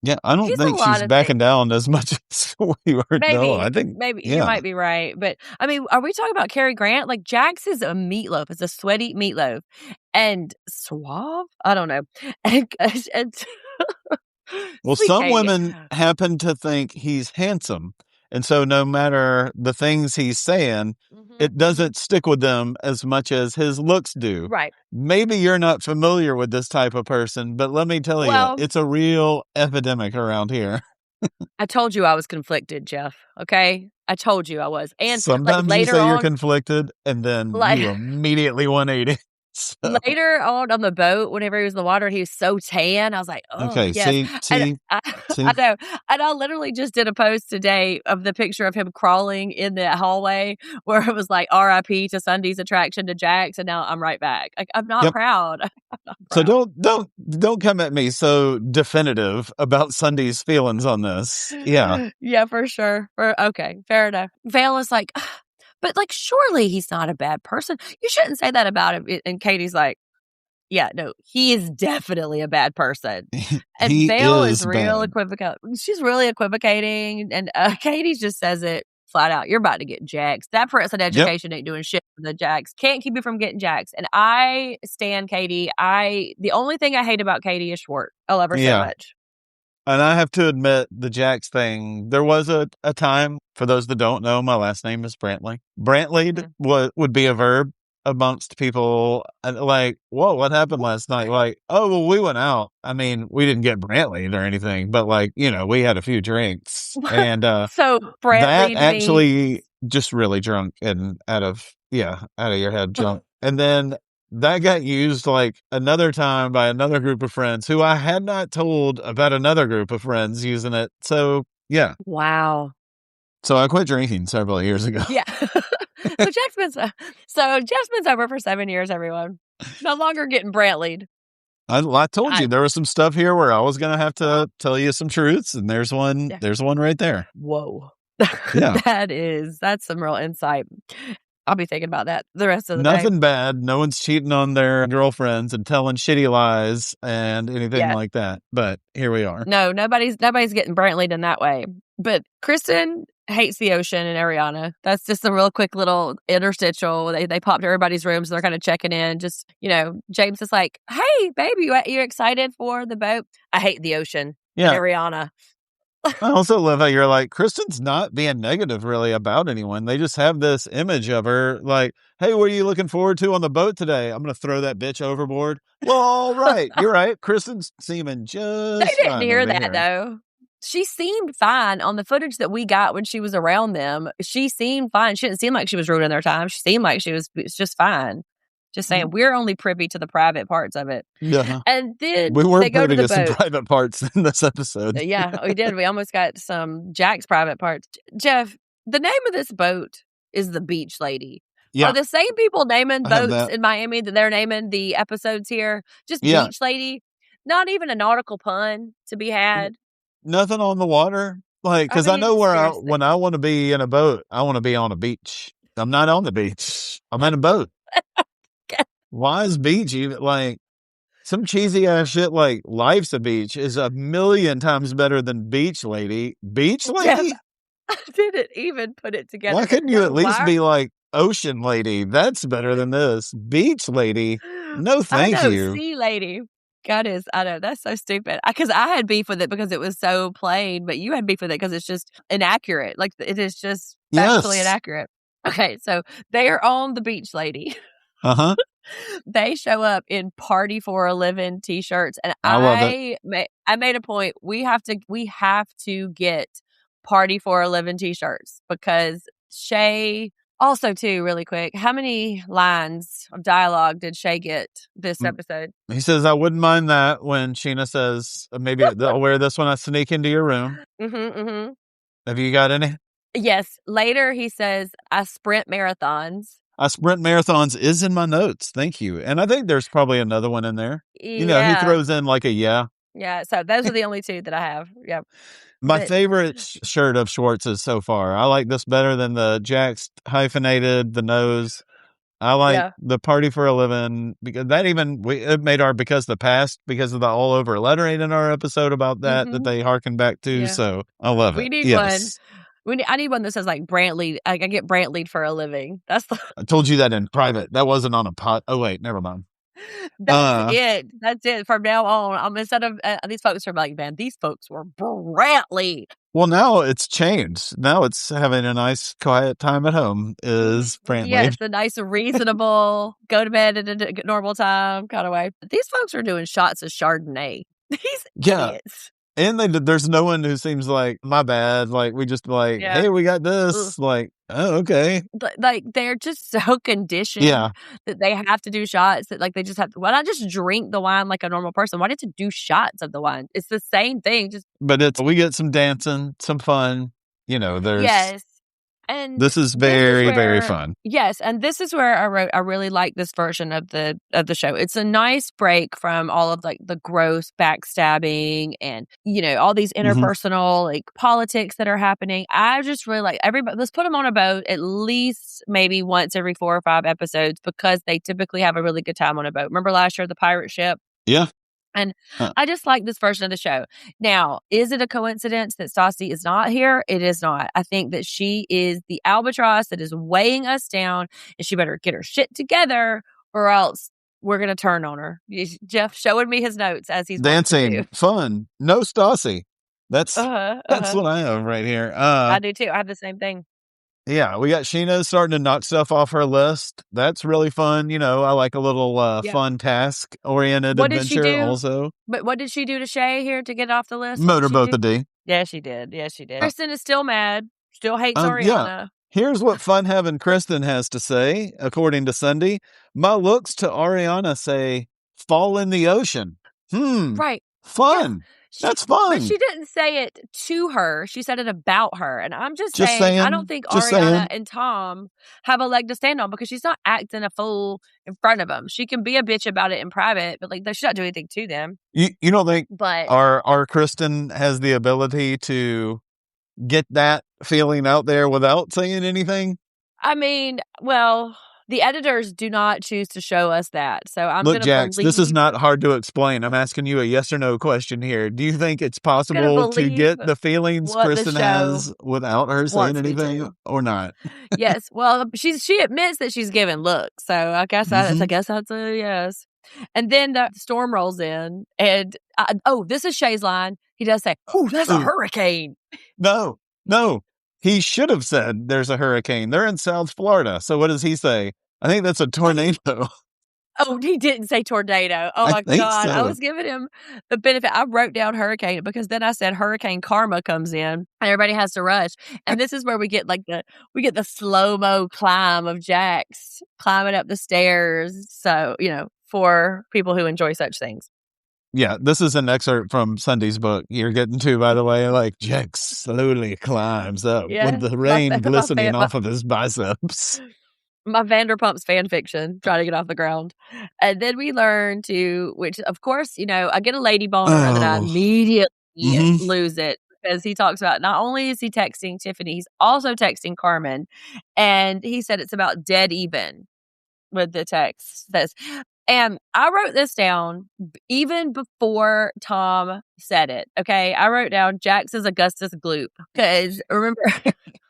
Yeah, I don't think she's backing down as much as we were. No, I think maybe you might be right, but I mean, are we talking about Cary Grant? Like, Jaxxed is a meatloaf. It's a sweaty meatloaf, and suave. I don't know. And well, some women happen to think he's handsome. And so no matter the things he's saying, it doesn't stick with them as much as his looks do. Right. Maybe you're not familiar with this type of person, but let me tell you, it's a real epidemic around here. I told you I was conflicted, Jeff. Okay? I told you I was. And sometimes later you say you're conflicted, and then you immediately 180. So. Later on the boat, whenever he was in the water, he was so tan. I was like, oh, okay, yes. See? I know. And I literally just did a post today of the picture of him crawling in the hallway where it was like RIP to Sunday's attraction to Jaxxed, and now I'm right back. Like, I'm not proud. I'm not proud. So don't come at me so definitive about Sunday's feelings on this. Yeah. Yeah, for sure. Okay, fair enough. Vail is like, But like, surely he's not a bad person. You shouldn't say that about him. And Katie's like, yeah, no, he is definitely a bad person. And He Vail is is real bad. equivocal. She's really equivocating. And Katie just says it flat out. You're about to get Jaxxed. That person education ain't doing shit for the Jaxxed. Can't keep you from getting Jaxxed. And I stand Katie. The only thing I hate about Katie is Schwartz. I love her so much. And I have to admit, the Jaxxed thing, there was a time, for those that don't know, my last name is Brantley. Brantley'd would be a verb amongst people. Like, whoa, what happened last night? Like, oh, well, we went out. I mean, we didn't get Brantley'd or anything, but like, we had a few drinks. And so Brantley that actually just really drunk and out of your head drunk. And then that got used like another time by another group of friends who I had not told about another group of friends using it. So, yeah. Wow. So I quit drinking several years ago. Yeah. So Jeff's been sober for 7 years, everyone. No longer getting Brantley'd. I told you there was some stuff here where I was going to have to tell you some truths, and there's one. Yeah. There's one right there. Whoa. Yeah. That's some real insight. I'll be thinking about that the rest of the day. Nothing bad. No one's cheating on their girlfriends and telling shitty lies and anything like that. But here we are. No, nobody's getting Brantley'd in that way. But Kristen hates the ocean and Ariana. That's just a real quick little interstitial. They pop to everybody's rooms. They're kind of checking in. Just, James is like, hey, baby, you excited for the boat? I hate the ocean. Yeah. And Ariana. I also love how you're like, Kristen's not being negative really about anyone. They just have this image of her like, hey, what are you looking forward to on the boat today? I'm going to throw that bitch overboard. Well, all right. You're right. Kristen's seeming just They didn't hear that, though. She seemed fine on the footage that we got when she was around them. She seemed fine. She didn't seem like she was ruining their time. She seemed like she was just fine. Just saying, we're only privy to the private parts of it. Yeah. And then we were they go privy to the some private parts in this episode. Yeah, we did. We almost got some Jaxxed private parts. Jeff, the name of this boat is the Beach Lady. Yeah. Are the same people naming boats in Miami that they're naming the episodes here? Just Beach Lady? Not even a nautical pun to be had? Nothing on the water? Like, because I know when I want to be in a boat, I want to be on a beach. I'm not on the beach. I'm in a boat. Why is beach even like some cheesy ass shit like life's a beach is a million times better than beach lady? Beach lady? Yeah, I didn't even put it together. Why couldn't you at least be like ocean lady? That's better than this. Beach lady? No, thank you. Sea lady. God I know. That's so stupid. Because I had beef with it because it was so plain, but you had beef with it because it's just inaccurate. Like it is just factually inaccurate. Okay, so they are on the Beach Lady. Uh-huh. They show up in Party for a Living t-shirts, and I love it. I made a point. We have to get Party for a Living t-shirts because Shay. Also, too, really quick, how many lines of dialogue did Shay get this episode? He says, I wouldn't mind that when Sheena says, maybe I'll wear this when I sneak into your room. Mm-hmm. Have you got any? Yes. Later, he says, I sprint marathons. I sprint marathons is in my notes. Thank you. And I think there's probably another one in there. He throws in like a yeah. Yeah. So those are the only two that I have. Yeah. My favorite shirt of Schwartz's so far. I like this better than the Jaxxed hyphenated, the nose. I like the Party for a Living because that it made our because the past because of the all over lettering in our episode about that they harken back to. Yeah. So I love it. We need one. I need one that says like Brantley. I get Brantley for a living. That's I told you that in private. That wasn't on a pot. Oh wait, never mind. That's it. From now on, instead of these folks are like, man, these folks were Brantley. Well, now it's changed. Now it's having a nice, quiet time at home is Brantley. Yeah, it's a nice, reasonable, go to bed at a normal time kind of way. These folks are doing shots of Chardonnay. These idiots. And there's no one who seems like, my bad. Like, we just like, hey, we got this. Ugh. Like, oh, okay. Like, they're just so conditioned that they have to do shots that, like, they just have to. Why not just drink the wine like a normal person? Why did you do shots of the wine? It's the same thing. But we get some dancing, some fun. There's. Yes. And this is very, very fun. Yes, and this is where I wrote, I really like this version of the show. It's a nice break from all of like the gross backstabbing and, you know, all these interpersonal like politics that are happening. I just really like everybody. Let's put them on a boat at least maybe once every 4 or 5 episodes because they typically have a really good time on a boat. Remember last year, the pirate ship? Yeah. And I just like this version of the show. Now, is it a coincidence that Stassi is not here? It is not. I think that she is the albatross that is weighing us down, and she better get her shit together or else we're going to turn on her. Jeff showing me his notes as he's dancing. Fun. No Stassi. That's what I have right here. I do too. I have the same thing. Yeah, we got Sheena starting to knock stuff off her list. That's really fun. You know, I like a little fun task-oriented adventure also. But what did she do to Shay here to get off the list? Motorboat the D. Yeah, she did. Kristen is still mad. Still hates Ariana. Yeah. Here's what Fun Having Kristen has to say, according to Sunday. My looks to Ariana say, fall in the ocean. Right. Fun. Yeah. That's fun. But she didn't say it to her. She said it about her. And I'm just saying, I don't think Ariana and Tom have a leg to stand on because she's not acting a fool in front of them. She can be a bitch about it in private, but like they should not do anything to them. You don't think our Kristen has the ability to get that feeling out there without saying anything? I mean, well, the editors do not choose to show us that. So I'm Look, Jax, this is not hard to explain. I'm asking you a yes or no question here. Do you think it's possible to get the feelings Kristen has without her saying anything or not? Yes. Well, she admits that she's giving looks. So I guess that's a yes. And then the storm rolls in and this is Shay's line. He does say, "Oh, that's a hurricane." No. He should have said there's a hurricane. They're in South Florida. So what does he say? I think that's a tornado. Oh, he didn't say tornado. Oh my God. So. I was giving him the benefit. I wrote down hurricane because then I said hurricane karma comes in and everybody has to rush. And this is where we get the slow-mo climb of Jaxxed climbing up the stairs. So, you know, for people who enjoy such things. Yeah, this is an excerpt from Sunday's book you're getting to, by the way. Like, Jax slowly climbs up with the rain glistening off of his biceps. My Vanderpump's fan fiction, trying to get off the ground. And then we learn which, of course, you know, I get a lady boner and then I immediately lose it because he talks about not only is he texting Tiffany, he's also texting Carmen. And he said it's about dead even with the text. And I wrote this down even before Tom said it. Okay. I wrote down Jax is Augustus Gloop. Because remember,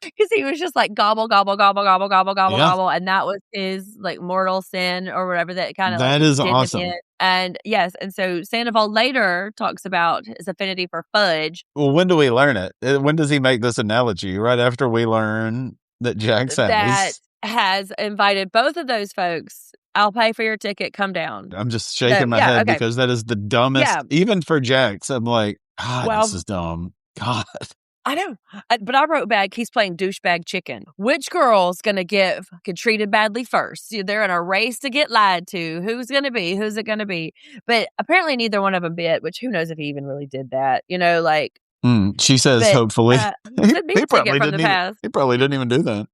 because he was just like gobble, gobble, gobble, gobble, gobble, gobble, gobble. And that was his like mortal sin or whatever that kind of that is awesome. And yes. And so Sandoval later talks about his affinity for fudge. Well, when do we learn it? When does he make this analogy? Right after we learn that Jax has invited both of those folks. I'll pay for your ticket. Come down. I'm just shaking my head because that is the dumbest. Yeah. Even for Jax, I'm like, God, this is dumb. God. I know. But I wrote back, he's playing douchebag chicken. Which girl's going to get treated badly first? They're in a race to get lied to. Who's going to be? Who's it going to be? But apparently neither one of them bit, which who knows if he even really did that. You know, like. She says, hopefully. He probably didn't even do that.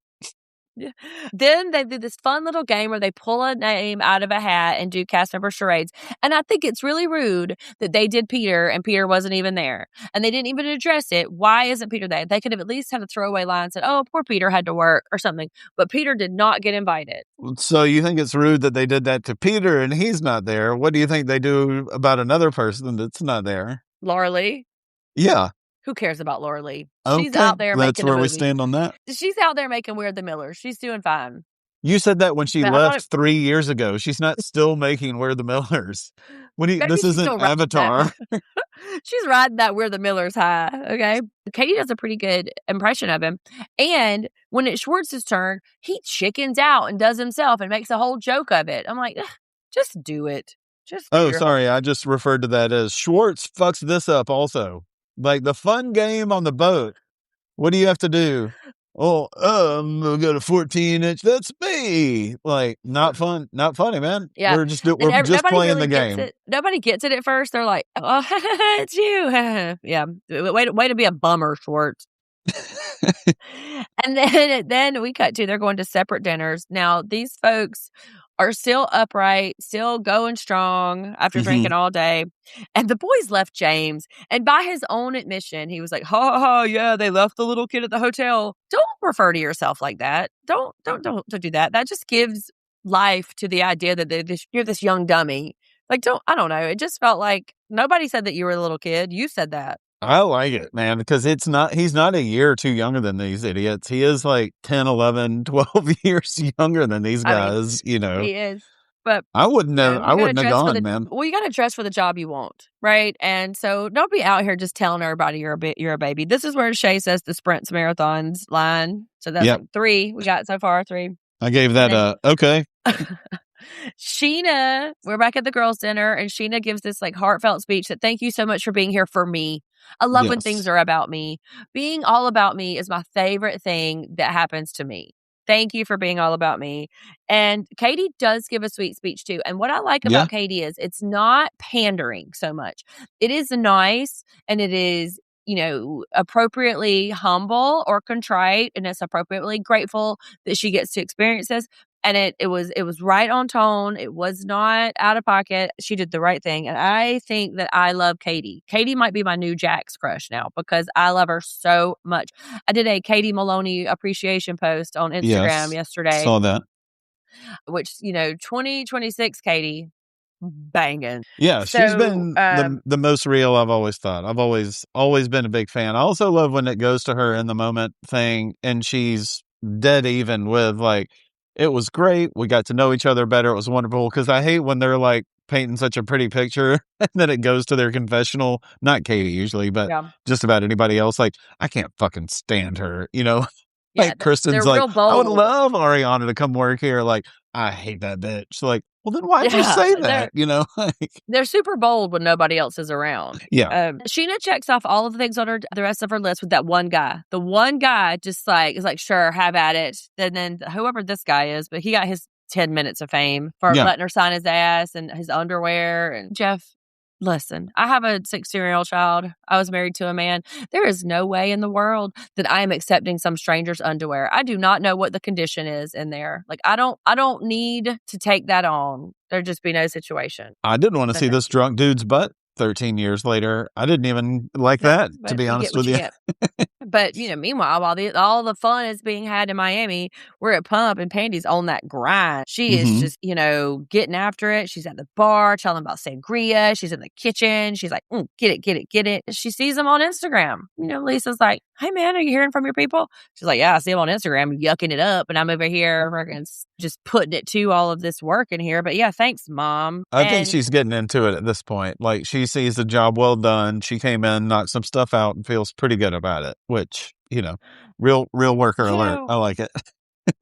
Yeah. Then they do this fun little game where they pull a name out of a hat and do cast member charades. And I think it's really rude that they did Peter and Peter wasn't even there. And they didn't even address it. Why isn't Peter there? They could have at least had a throwaway line and said, oh, poor Peter had to work or something. But Peter did not get invited. So you think it's rude that they did that to Peter and he's not there? What do you think they do about another person that's not there? Laura Lee? Yeah. Who cares about Laura Lee? Okay, she's out there making that's where we stand on that. She's out there making We're the Millers. She's doing fine. You said that when she left 3 years ago. She's not still making We're the Millers. This isn't Avatar. She's riding that We're the Millers high, okay? Katie does a pretty good impression of him. And when it's Schwartz's turn, he chickens out and does himself and makes a whole joke of it. I'm like, just do it. Sorry. I just referred to that as Schwartz fucks this up also. Like the fun game on the boat. What do you have to do? Oh, we got a 14-inch. That's me. Like, not fun. Not funny, man. Yeah. We're just playing the game. Nobody gets it at first. They're like, oh, it's you. Yeah. Way to be a bummer, Schwartz. And then we cut to they're going to separate dinners. Now, these folks are still upright, still going strong after drinking all day. And the boys left James. And by his own admission, he was like, ha ha ha, yeah, they left the little kid at the hotel. Don't refer to yourself like that. Don't do that. That just gives life to the idea that you're this young dummy. Like, I don't know. It just felt like nobody said that you were a little kid. You said that. I like it, man, because he's not a year or two younger than these idiots. He is like 10, 11, 12 years younger than these guys, He is. But I wouldn't have gone, man. Well, you got to dress for the job you want, right? And so don't be out here just telling everybody you're a baby. This is where Shay says the sprints marathons line. So that's like 3. We got so far 3. I gave that okay. Sheena, we're back at the girls' dinner, and Sheena gives this like heartfelt speech that thank you so much for being here for me. I love when things are about me. Being all about me is my favorite thing that happens to me. Thank you for being all about me. And Katie does give a sweet speech too. And what I like about Katie is it's not pandering so much. It is nice, and it is, appropriately humble or contrite, and it's appropriately grateful that she gets to experience this. And it was right on tone. It was not out of pocket. She did the right thing. And I think that I love Katie. Katie might be my new Jaxxed crush now because I love her so much. I did a Katie Maloney appreciation post on Instagram yesterday. Saw that. Which, 2026 Katie, banging. Yeah, so, she's been the most real I've always thought. I've always been a big fan. I also love when it goes to her in the moment thing and she's dead even with like, it was great. We got to know each other better. It was wonderful. Because I hate when they're like painting such a pretty picture and then it goes to their confessional. Not Katie usually, but just about anybody else. Like, I can't fucking stand her, like Kristen's like, I would love Ariana to come work here. Like, I hate that bitch. Like, well, then why did you say that? They're super bold when nobody else is around. Yeah. Sheena checks off all of the things on the rest of her list with that one guy. The one guy just like is like, sure, have at it. And then whoever this guy is, but he got his 10 minutes of fame for letting her sign his ass and his underwear. And Jeff, listen, I have a 16-year-old child. I was married to a man. There is no way in the world that I am accepting some stranger's underwear. I do not know what the condition is in there. Like, I don't need to take that on. There'd just be no situation. I didn't want to see this drunk dude's butt 13 years later. I didn't even like that, to be honest with you. But, meanwhile, while all the fun is being had in Miami, we're at Pump and Pandy's on that grind. She is just, getting after it. She's at the bar telling about sangria. She's in the kitchen. She's like, get it. She sees him on Instagram. Lisa's like, hey, man, are you hearing from your people? She's like, yeah, I see him on Instagram yucking it up. And I'm over here just putting it to all of this work in here. But yeah, thanks, Mom. I think she's getting into it at this point. Like, she sees the job well done. She came in, knocked some stuff out, and feels pretty good about it, which, real worker alert. I like it.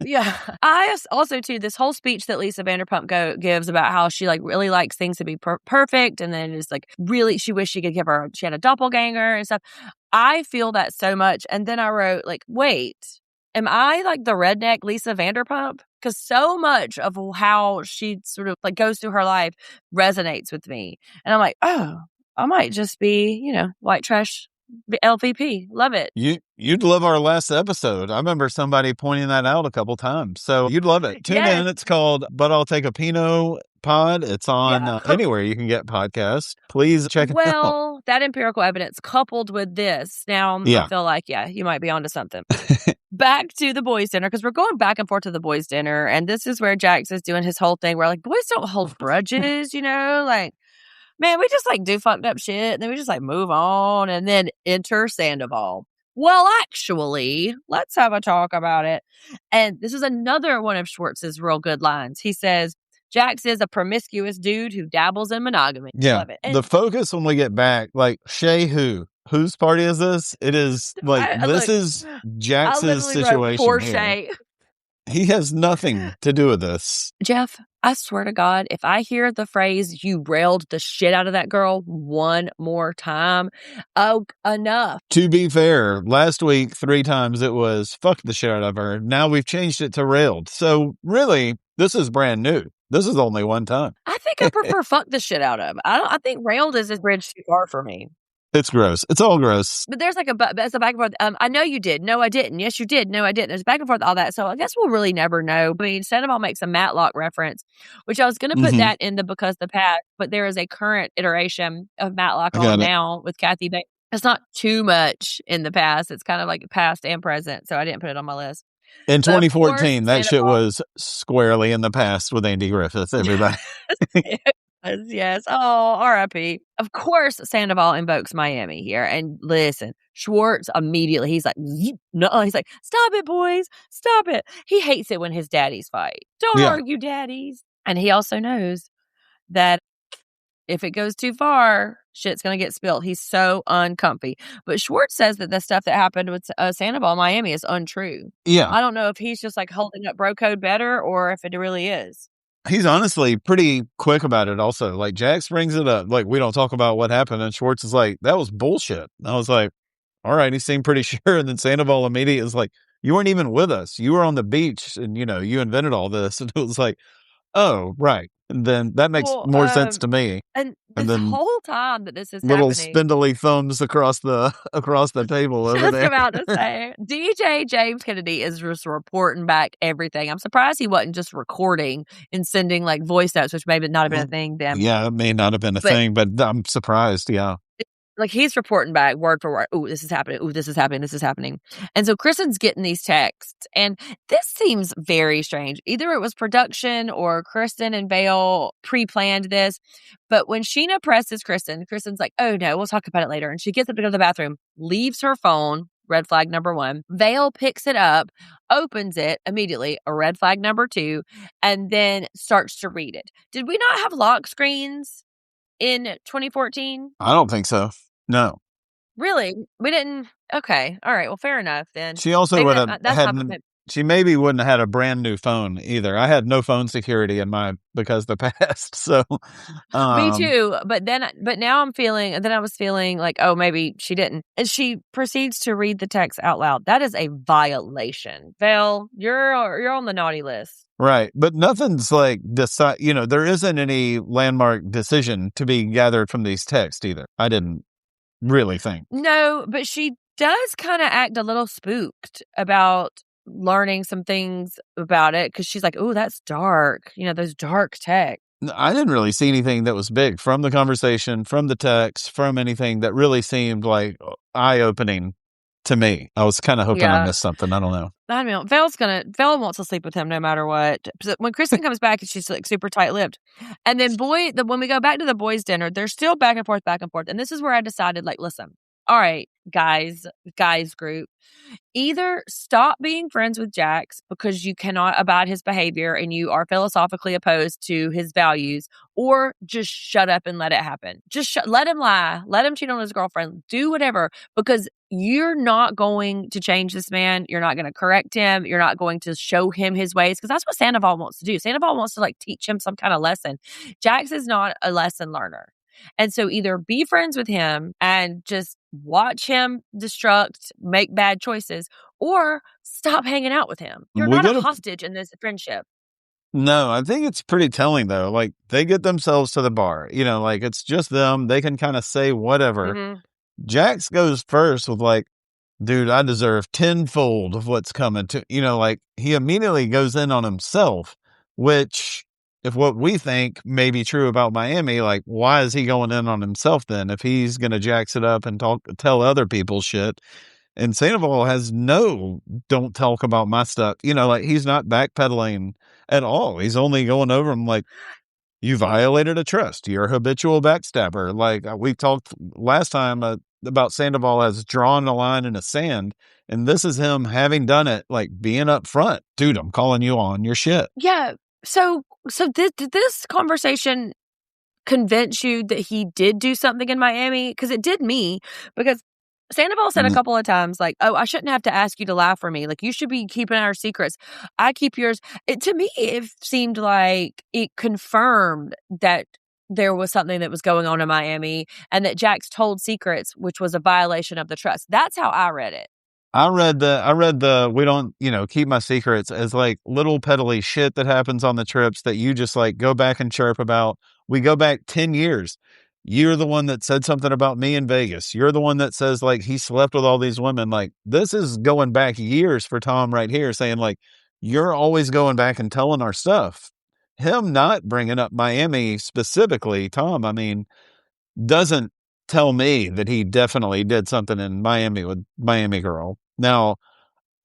Yeah. I also, too, this whole speech that Lisa Vanderpump gives about how she, like, really likes things to be perfect. And then it's, like, really, she wished she had a doppelganger and stuff. I feel that so much. And then I wrote, like, wait, am I, like, the redneck Lisa Vanderpump? Because so much of how she sort of, like, goes through her life resonates with me. And I'm like, oh, I might just be, white trash LVP. Love it. You'd love our last episode. I remember somebody pointing that out a couple times. So you'd love it. Tune in. It's called But I'll Take a Pinot Pod. It's on anywhere you can get podcasts. Please check it out. Well, that empirical evidence coupled with this, now I feel like, you might be onto something. Back to the boys' dinner, because we're going back and forth to the boys' dinner. And this is where Jax is doing his whole thing where, like, boys don't hold grudges, like, man, we just, like, do fucked up shit, and then we just, like, move on, and then enter Sandoval. Well, actually, let's have a talk about it. And this is another one of Schwartz's real good lines. He says, Jax is a promiscuous dude who dabbles in monogamy. Yeah. Love it. And the focus when we get back, like, Shay whose party is this? It is, like, this is Jax's situation poor here. Shay. He has nothing to do with this. Jeff, I swear to God, if I hear the phrase, you railed the shit out of that girl one more time, oh, enough. To be fair, last week, 3 times it was fuck the shit out of her. Now we've changed it to railed. So really, this is brand new. This is only one time. I think I prefer fuck the shit out of. I think railed is a bridge too far for me. It's gross. It's all gross. But there's like it's a back and forth. I know you did. No, I didn't. Yes, you did. No, I didn't. There's back and forth, all that. So I guess we'll really never know. I mean, Sandoval makes a Matlock reference, which I was going to put that in the because the past, but there is a current iteration of Matlock on now with Kathy Bates. It's not too much in the past. It's kind of like past and present. So I didn't put it on my list. In 2014, that shit was squarely in the past with Andy Griffith, everybody. Yes. Oh, R.I.P. Of course, Sandoval invokes Miami here. And listen, Schwartz immediately, he's like, no, he's like, stop it, boys. Stop it. He hates it when his daddies fight. Don't argue, daddies. And he also knows that if it goes too far, shit's going to get spilled. He's so uncomfy. But Schwartz says that the stuff that happened with Sandoval in Miami is untrue. Yeah. I don't know if he's just like holding up bro code better or if it really is. He's honestly pretty quick about it also. Like, Jax brings it up. Like, we don't talk about what happened. And Schwartz is like, that was bullshit. And I was like, all right, he seemed pretty sure. And then Sandoval immediately is like, you weren't even with us. You were on the beach and, you invented all this. And it was like, oh, right. And then that makes more sense to me. And the whole time that this is little happening, spindly thumbs across the table over there. Just about to say, DJ James Kennedy is just reporting back everything. I'm surprised he wasn't just recording and sending like voice notes, which may not have been a thing then. Yeah, it may not have been a thing, but I'm surprised. Yeah. Like he's reporting back word for word. Oh, this is happening. Oh, this is happening. This is happening. And so Kristen's getting these texts. And this seems very strange. Either it was production or Kristen and Vail pre-planned this. But when Sheena presses Kristen, Kristen's like, oh no, we'll talk about it later. And she gets up to go to the bathroom, leaves her phone, red flag number 1. Vail picks it up, opens it immediately, a red flag number 2, and then starts to read it. Did we not have lock screens in 2014? I don't think so. No. Really? We didn't? Okay. All right. Well, fair enough then. She also would have she maybe wouldn't have had a brand new phone either. I had no phone security in my because the past. So me too. But now I was feeling like, oh, maybe she didn't. And she proceeds to read the text out loud. That is a violation. Vail, you're on the naughty list. Right. But nothing's like there isn't any landmark decision to be gathered from these texts either. I didn't really think. No, but she does kind of act a little spooked about learning some things about it because she's like, oh, that's dark. Those dark texts. I didn't really see anything that was big from the conversation, from the text, from anything that really seemed like eye-opening to me. I was kind of hoping I missed something. I don't know. I mean, Vail wants to sleep with him no matter what. When Kristen comes back, she's like super tight-lipped. And then when we go back to the boys' dinner, they're still back and forth. And this is where I decided, like, listen, all right, guys group, either stop being friends with Jax because you cannot abide his behavior and you are philosophically opposed to his values, or just shut up and let it happen. Just let him lie. Let him cheat on his girlfriend. Do whatever, because you're not going to change this man. You're not going to correct him. You're not going to show him his ways, because that's what Sandoval wants to do. Sandoval wants to like teach him some kind of lesson. Jax is not a lesson learner. And so either be friends with him and just watch him destruct, make bad choices, or stop hanging out with him. You're not a hostage in this friendship. No, I think it's pretty telling though. Like, they get themselves to the bar, like it's just them. They can kind of say whatever. Mm-hmm. Jax goes first with like, dude, I deserve tenfold of what's coming to, like he immediately goes in on himself, which if what we think may be true about Miami, like, why is he going in on himself then? If he's going to jax it up and tell other people shit. And Sandoval has don't talk about my stuff. Like, he's not backpedaling at all. He's only going over him like, you violated a trust. You're a habitual backstabber. Like, we talked last time about Sandoval has drawn a line in the sand. And this is him having done it, like being up front. Dude, I'm calling you on your shit. Yeah. So did this conversation convince you that he did do something in Miami? Because it did me. Because Sandoval said a couple of times, like, oh, I shouldn't have to ask you to lie for me. Like, you should be keeping our secrets. I keep yours. To me, it seemed like it confirmed that there was something that was going on in Miami and that Jax told secrets, which was a violation of the trust. That's how I read it. I read the we don't, keep my secrets as like little peddly shit that happens on the trips that you just like go back and chirp about. We go back 10 years. you're the one that said something about me in Vegas. You're the one that says, like, he slept with all these women. Like, this is going back years for Tom right here, saying, like, you're always going back and telling our stuff. Him not bringing up Miami specifically, Tom, I mean, doesn't tell me that he definitely did something in Miami with Miami Girl. Now,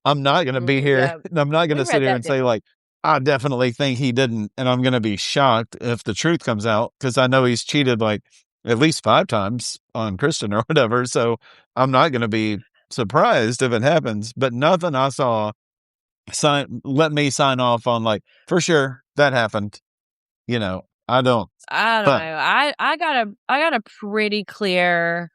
I'm not going to be here. Yeah. I'm not going to sit here and say, like, I definitely think he didn't. And I'm going to be shocked if the truth comes out, because I know he's cheated like at least 5 times on Kristen or whatever. So I'm not going to be surprised if it happens. But nothing I saw let me sign off on, like, for sure that happened. You know, I don't know. I got a pretty clear,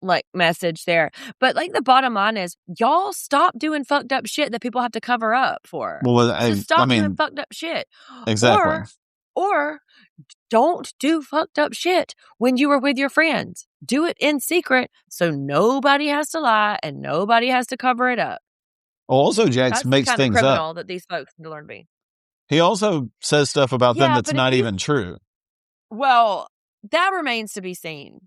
like, message there. But, like, the bottom line is, y'all stop doing fucked up shit that people have to cover up for. Well, Just stop doing fucked up shit. Exactly. Or don't do fucked up shit when you were with your friends. Do it in secret so nobody has to lie and nobody has to cover it up. Also, Jax makes the kind things of criminal up that these folks need to learn to be. He also says stuff about them that's not even true. Well, that remains to be seen.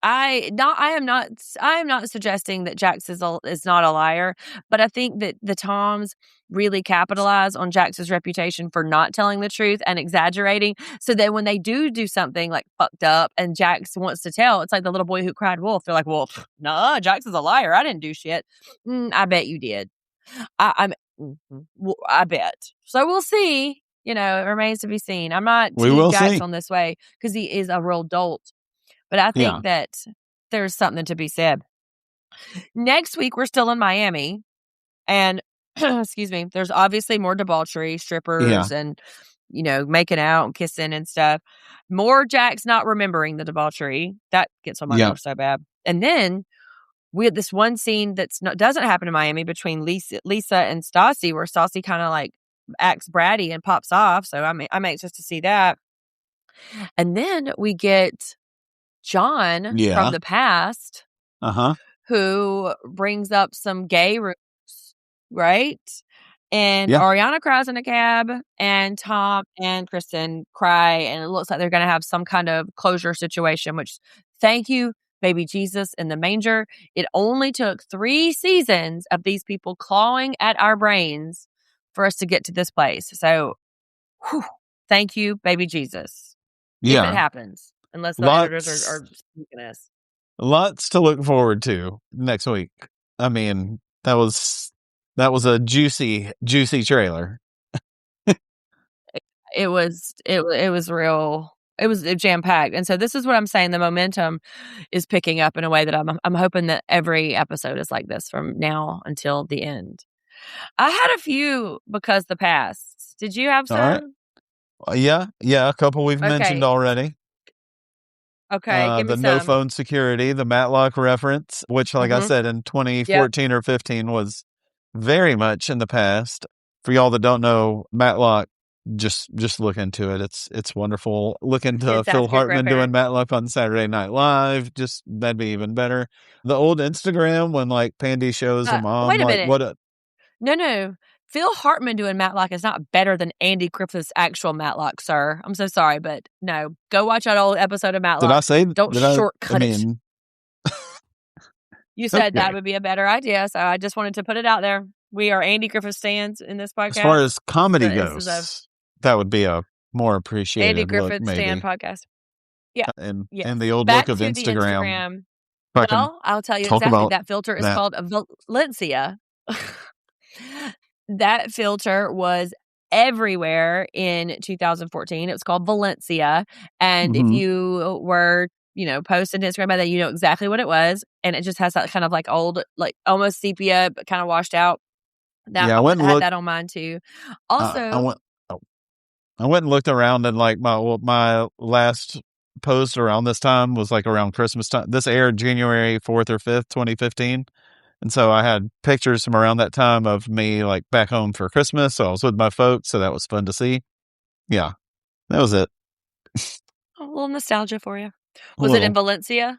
I am not suggesting that Jax is not a liar, but I think that the Toms really capitalize on Jax's reputation for not telling the truth and exaggerating, so that when they do something like fucked up and Jax wants to tell, it's like the little boy who cried wolf. They're like, well, nah, Jax is a liar. I didn't do shit. I bet you did. I bet. So we'll see. You know, it remains to be seen. I'm not team Jax on this way because he is a real dolt. But I think that there's something to be said. Next week, we're still in Miami. And, excuse me, there's obviously more debauchery, strippers, and, you know, making out and kissing and stuff. More Jax not remembering the debauchery. That gets on my nerves so bad. And then we had this one scene doesn't happen in Miami between Lisa and Stassi, where Stassi kind of like acts bratty and pops off. So I'm anxious to see that. And then we get John from the past, who brings up some gay rumors, right? And Ariana cries in a cab, and Tom and Kristen cry, and it looks like they're going to have some kind of closure situation, which, thank you, baby Jesus in the manger. It only took 3 seasons of these people clawing at our brains for us to get to this place. So, thank you, baby Jesus. If it happens. Unless the editors are speaking us. Lots to look forward to next week. I mean, that was a juicy trailer. It was real. It was jam-packed. And so this is what I'm saying. The momentum is picking up in a way that I'm hoping that every episode is like this from now until the end. I had a few because the past. Did you have some? All right. Yeah, a couple we've mentioned already. Okay, give me the some. no phone security, the Matlock reference, which, like I said, in 2014 or 15 was very much in the past. For y'all that don't know Matlock, just look into it. It's wonderful. Look into Phil Hartman doing Matlock on Saturday Night Live. Just that'd be even better. The old Instagram when, like, Pandy shows a mom. Wait a minute. What? No. Phil Hartman doing Matlock is not better than Andy Griffith's actual Matlock, sir. I'm so sorry, but no. Go watch that old episode of Matlock. Did I say? Don't shortcut it. it. You said that would be a better idea, so I just wanted to put it out there. We are Andy Griffith stands in this podcast. As far as comedy goes, that would be a more appreciated Andy Griffith look, stand podcast. Yeah. And the old Back look of to Instagram. Well, I'll tell you exactly. That filter is called Valencia. That filter was everywhere in 2014. It was called Valencia. And if you were, posting Instagram about that, you know exactly what it was. And it just has that kind of like old, like almost sepia, but kind of washed out. I had that on mine too. Also, I went and looked around, and like my last post around this time was like around Christmas time. This aired January 4th or 5th, 2015. And so I had pictures from around that time of me like back home for Christmas. So I was with my folks. So that was fun to see. Yeah, that was it. A little nostalgia for you. Was it in Valencia?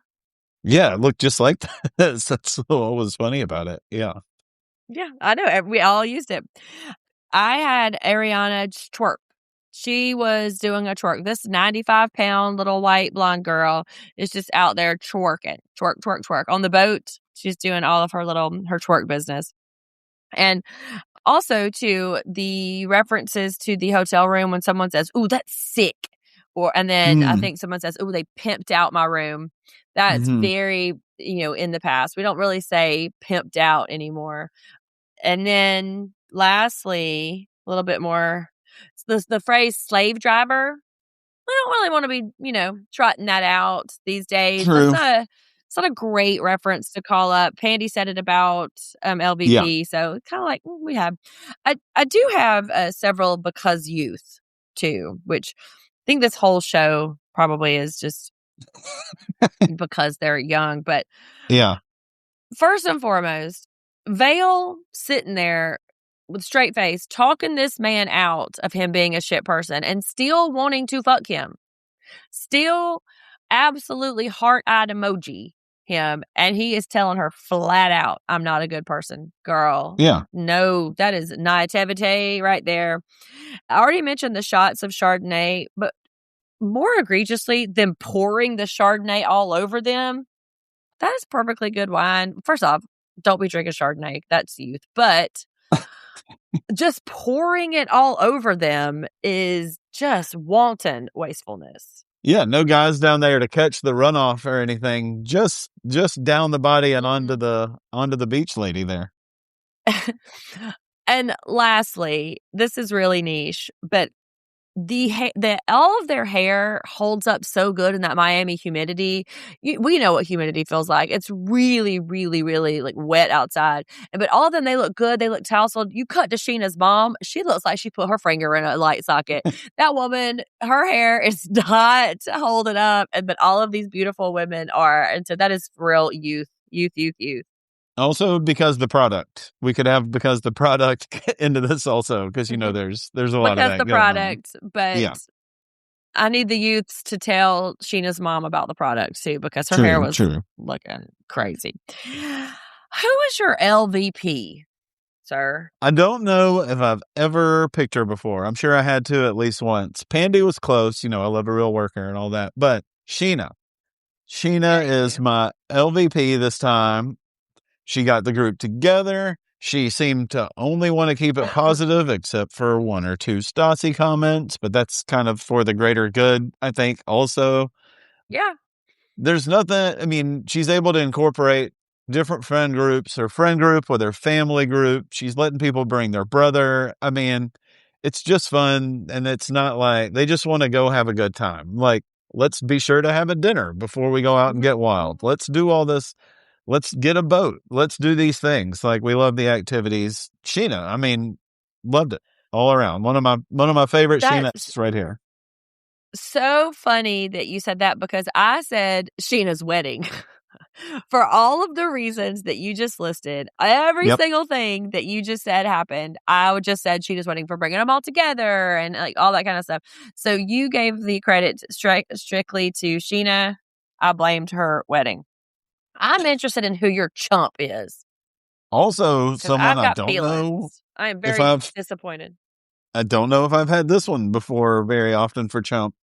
Yeah, it looked just like that. That's what was funny about it. Yeah. Yeah, I know. We all used it. I had Ariana She was doing a twerk. This 95-pound little white blonde girl is just out there twerking. Twerk, twerk, twerk. On the boat, she's doing all of her twerk business. And also, to the references to the hotel room when someone says, "Ooh, that's sick." And then I think someone says, "Ooh, they pimped out my room." That's very, in the past. We don't really say pimped out anymore. And then lastly, a little bit more, the phrase slave driver. I don't really want to be, trotting that out these days. True. It's not a great reference to call up. Pandy said it about LVP, so it's kind of like we have. I do have several because youth too, which I think this whole show probably is just because they're young. But yeah, first and foremost, Vail sitting there with straight face talking this man out of him being a shit person and still wanting to fuck him. Still absolutely heart-eyed emoji him, and he is telling her flat out, "I'm not a good person, girl." Yeah. No, that is naivete right there. I already mentioned the shots of Chardonnay, but more egregiously, them pouring the Chardonnay all over them. That is perfectly good wine. First off, don't be drinking Chardonnay. That's youth. But just pouring it all over them is just wanton wastefulness. Yeah, no guys down there to catch the runoff or anything. Just down the body and onto the beach lady there. And lastly, this is really niche, but all of their hair holds up so good in that Miami humidity. We know what humidity feels like. It's really, really, really like wet outside. But all of them, they look good. They look tousled. You cut to Sheena's mom. She looks like she put her finger in a light socket. That woman, her hair is not holding up. But all of these beautiful women are. And so that is real youth. Also, because the product. We could have because the product into this also, because there's a lot of that. Because the product, but yeah. I need the youths to tell Sheena's mom about the product too, because her hair was looking crazy. Who is your LVP, sir? I don't know if I've ever picked her before. I'm sure I had to at least once. Pandy was close, I love a real worker and all that. But Sheena is my LVP this time. She got the group together. She seemed to only want to keep it positive, except for one or two Stassi comments, but that's kind of for the greater good, I think, also. Yeah. There's nothing, she's able to incorporate different friend groups, her friend group with her family group. She's letting people bring their brother. It's just fun, and it's not like they just want to go have a good time. Like, let's be sure to have a dinner before we go out and get wild. Let's do all this. Let's get a boat. Let's do these things. Like, we love the activities. Sheena, loved it all around. One of my favorite Sheenas right here. So funny that you said that, because I said Sheena's wedding for all of the reasons that you just listed. Every single thing that you just said happened. I would just said Sheena's wedding for bringing them all together and like all that kind of stuff. So you gave the credit strictly to Sheena. I blamed her wedding. I'm interested in who your chump is. Also, someone I don't know. I am very disappointed. I don't know if I've had this one before very often for chump.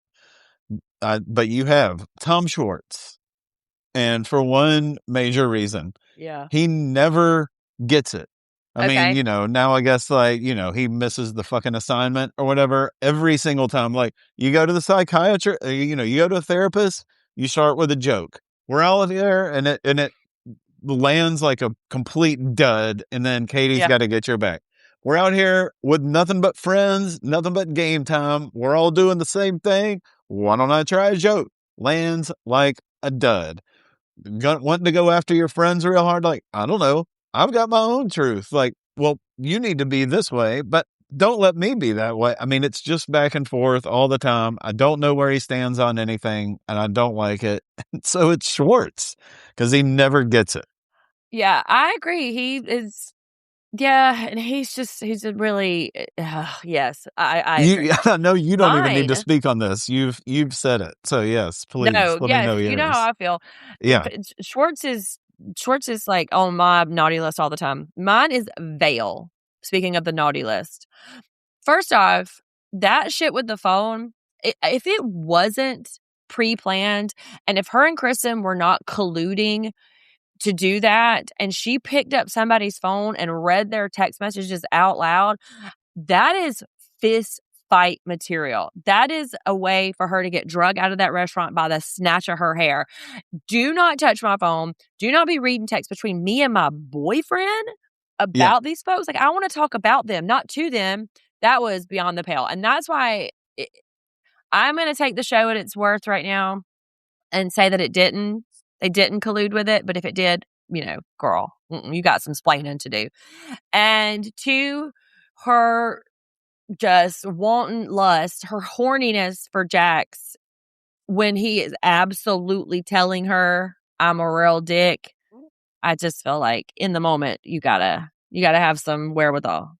But you have Tom Schwartz. And for one major reason. Yeah. He never gets it. I mean, now I guess he misses the fucking assignment or whatever every single time. Like, you go to the psychiatrist, you go to a therapist, you start with a joke. We're all there, and it lands like a complete dud, and then Katie's got to get your back. We're out here with nothing but friends, nothing but game time. We're all doing the same thing. Why don't I try a joke? Lands like a dud. Wanting to go after your friends real hard, like, I don't know. I've got my own truth. Like, well, you need to be this way, but don't let me be that way. It's just back and forth all the time. I don't know where he stands on anything, and I don't like it. So it's Schwartz, because he never gets it. Yeah, I agree. He is, and he's a really, yes, I agree. I know you don't even need to speak on this. You've said it. So yes, please. No, let me know you know how I feel. Yeah. Schwartz is like on my naughty list all the time. Mine is Vail. Speaking of the naughty list, first off, that shit with the phone, if it wasn't pre-planned, and if her and Kristen were not colluding to do that, and she picked up somebody's phone and read their text messages out loud, that is fist fight material. That is a way for her to get drug out of that restaurant by the snatch of her hair. Do not touch my phone. Do not be reading texts between me and my boyfriend about these folks. Like, I want to talk about them, not to them. That was beyond the pale. And that's why I'm going to take the show at its worth right now and say that they didn't collude with it. But if it did, girl, you got some splaining to do. And to her just wanton lust, her horniness for Jax, when he is absolutely telling her, I'm a real dick, I just feel like in the moment, you gotta have some wherewithal.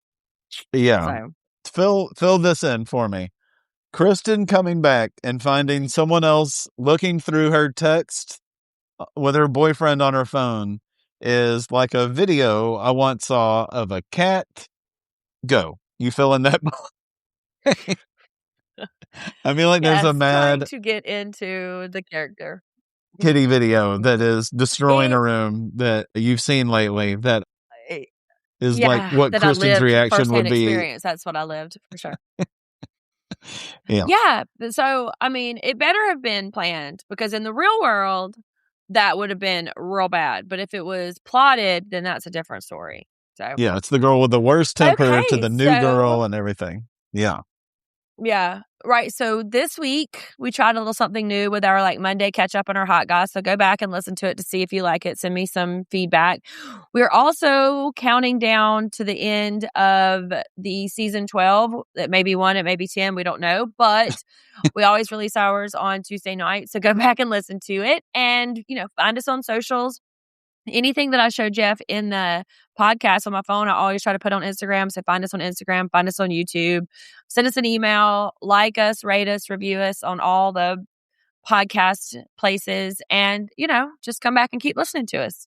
Yeah. So. Fill this in for me. Kristen coming back and finding someone else looking through her text with her boyfriend on her phone is like a video I once saw of a cat. Go. You fill in that. I mean, like, there's a mad trying to get into the character kitty video that is destroying a room that you've seen lately. That is like what that Kristen's reaction would be. Experience. That's what I lived for sure. Yeah. Yeah. So, I mean, it better have been planned, because in the real world, that would have been real bad. But if it was plotted, then that's a different story. So yeah, it's the girl with the worst temper to the new girl and everything. Yeah. Yeah. Right. So this week we tried a little something new with our like Monday catch up on our hot guys. So go back and listen to it to see if you like it. Send me some feedback. We're also counting down to the end of the season 12. It may be 1, it may be 10. We don't know, but we always release ours on Tuesday night. So go back and listen to it, and, find us on socials. Anything that I showed Jeff in the podcast on my phone, I always try to put on Instagram. So find us on Instagram, find us on YouTube, send us an email, like us, rate us, review us on all the podcast places, and, just come back and keep listening to us.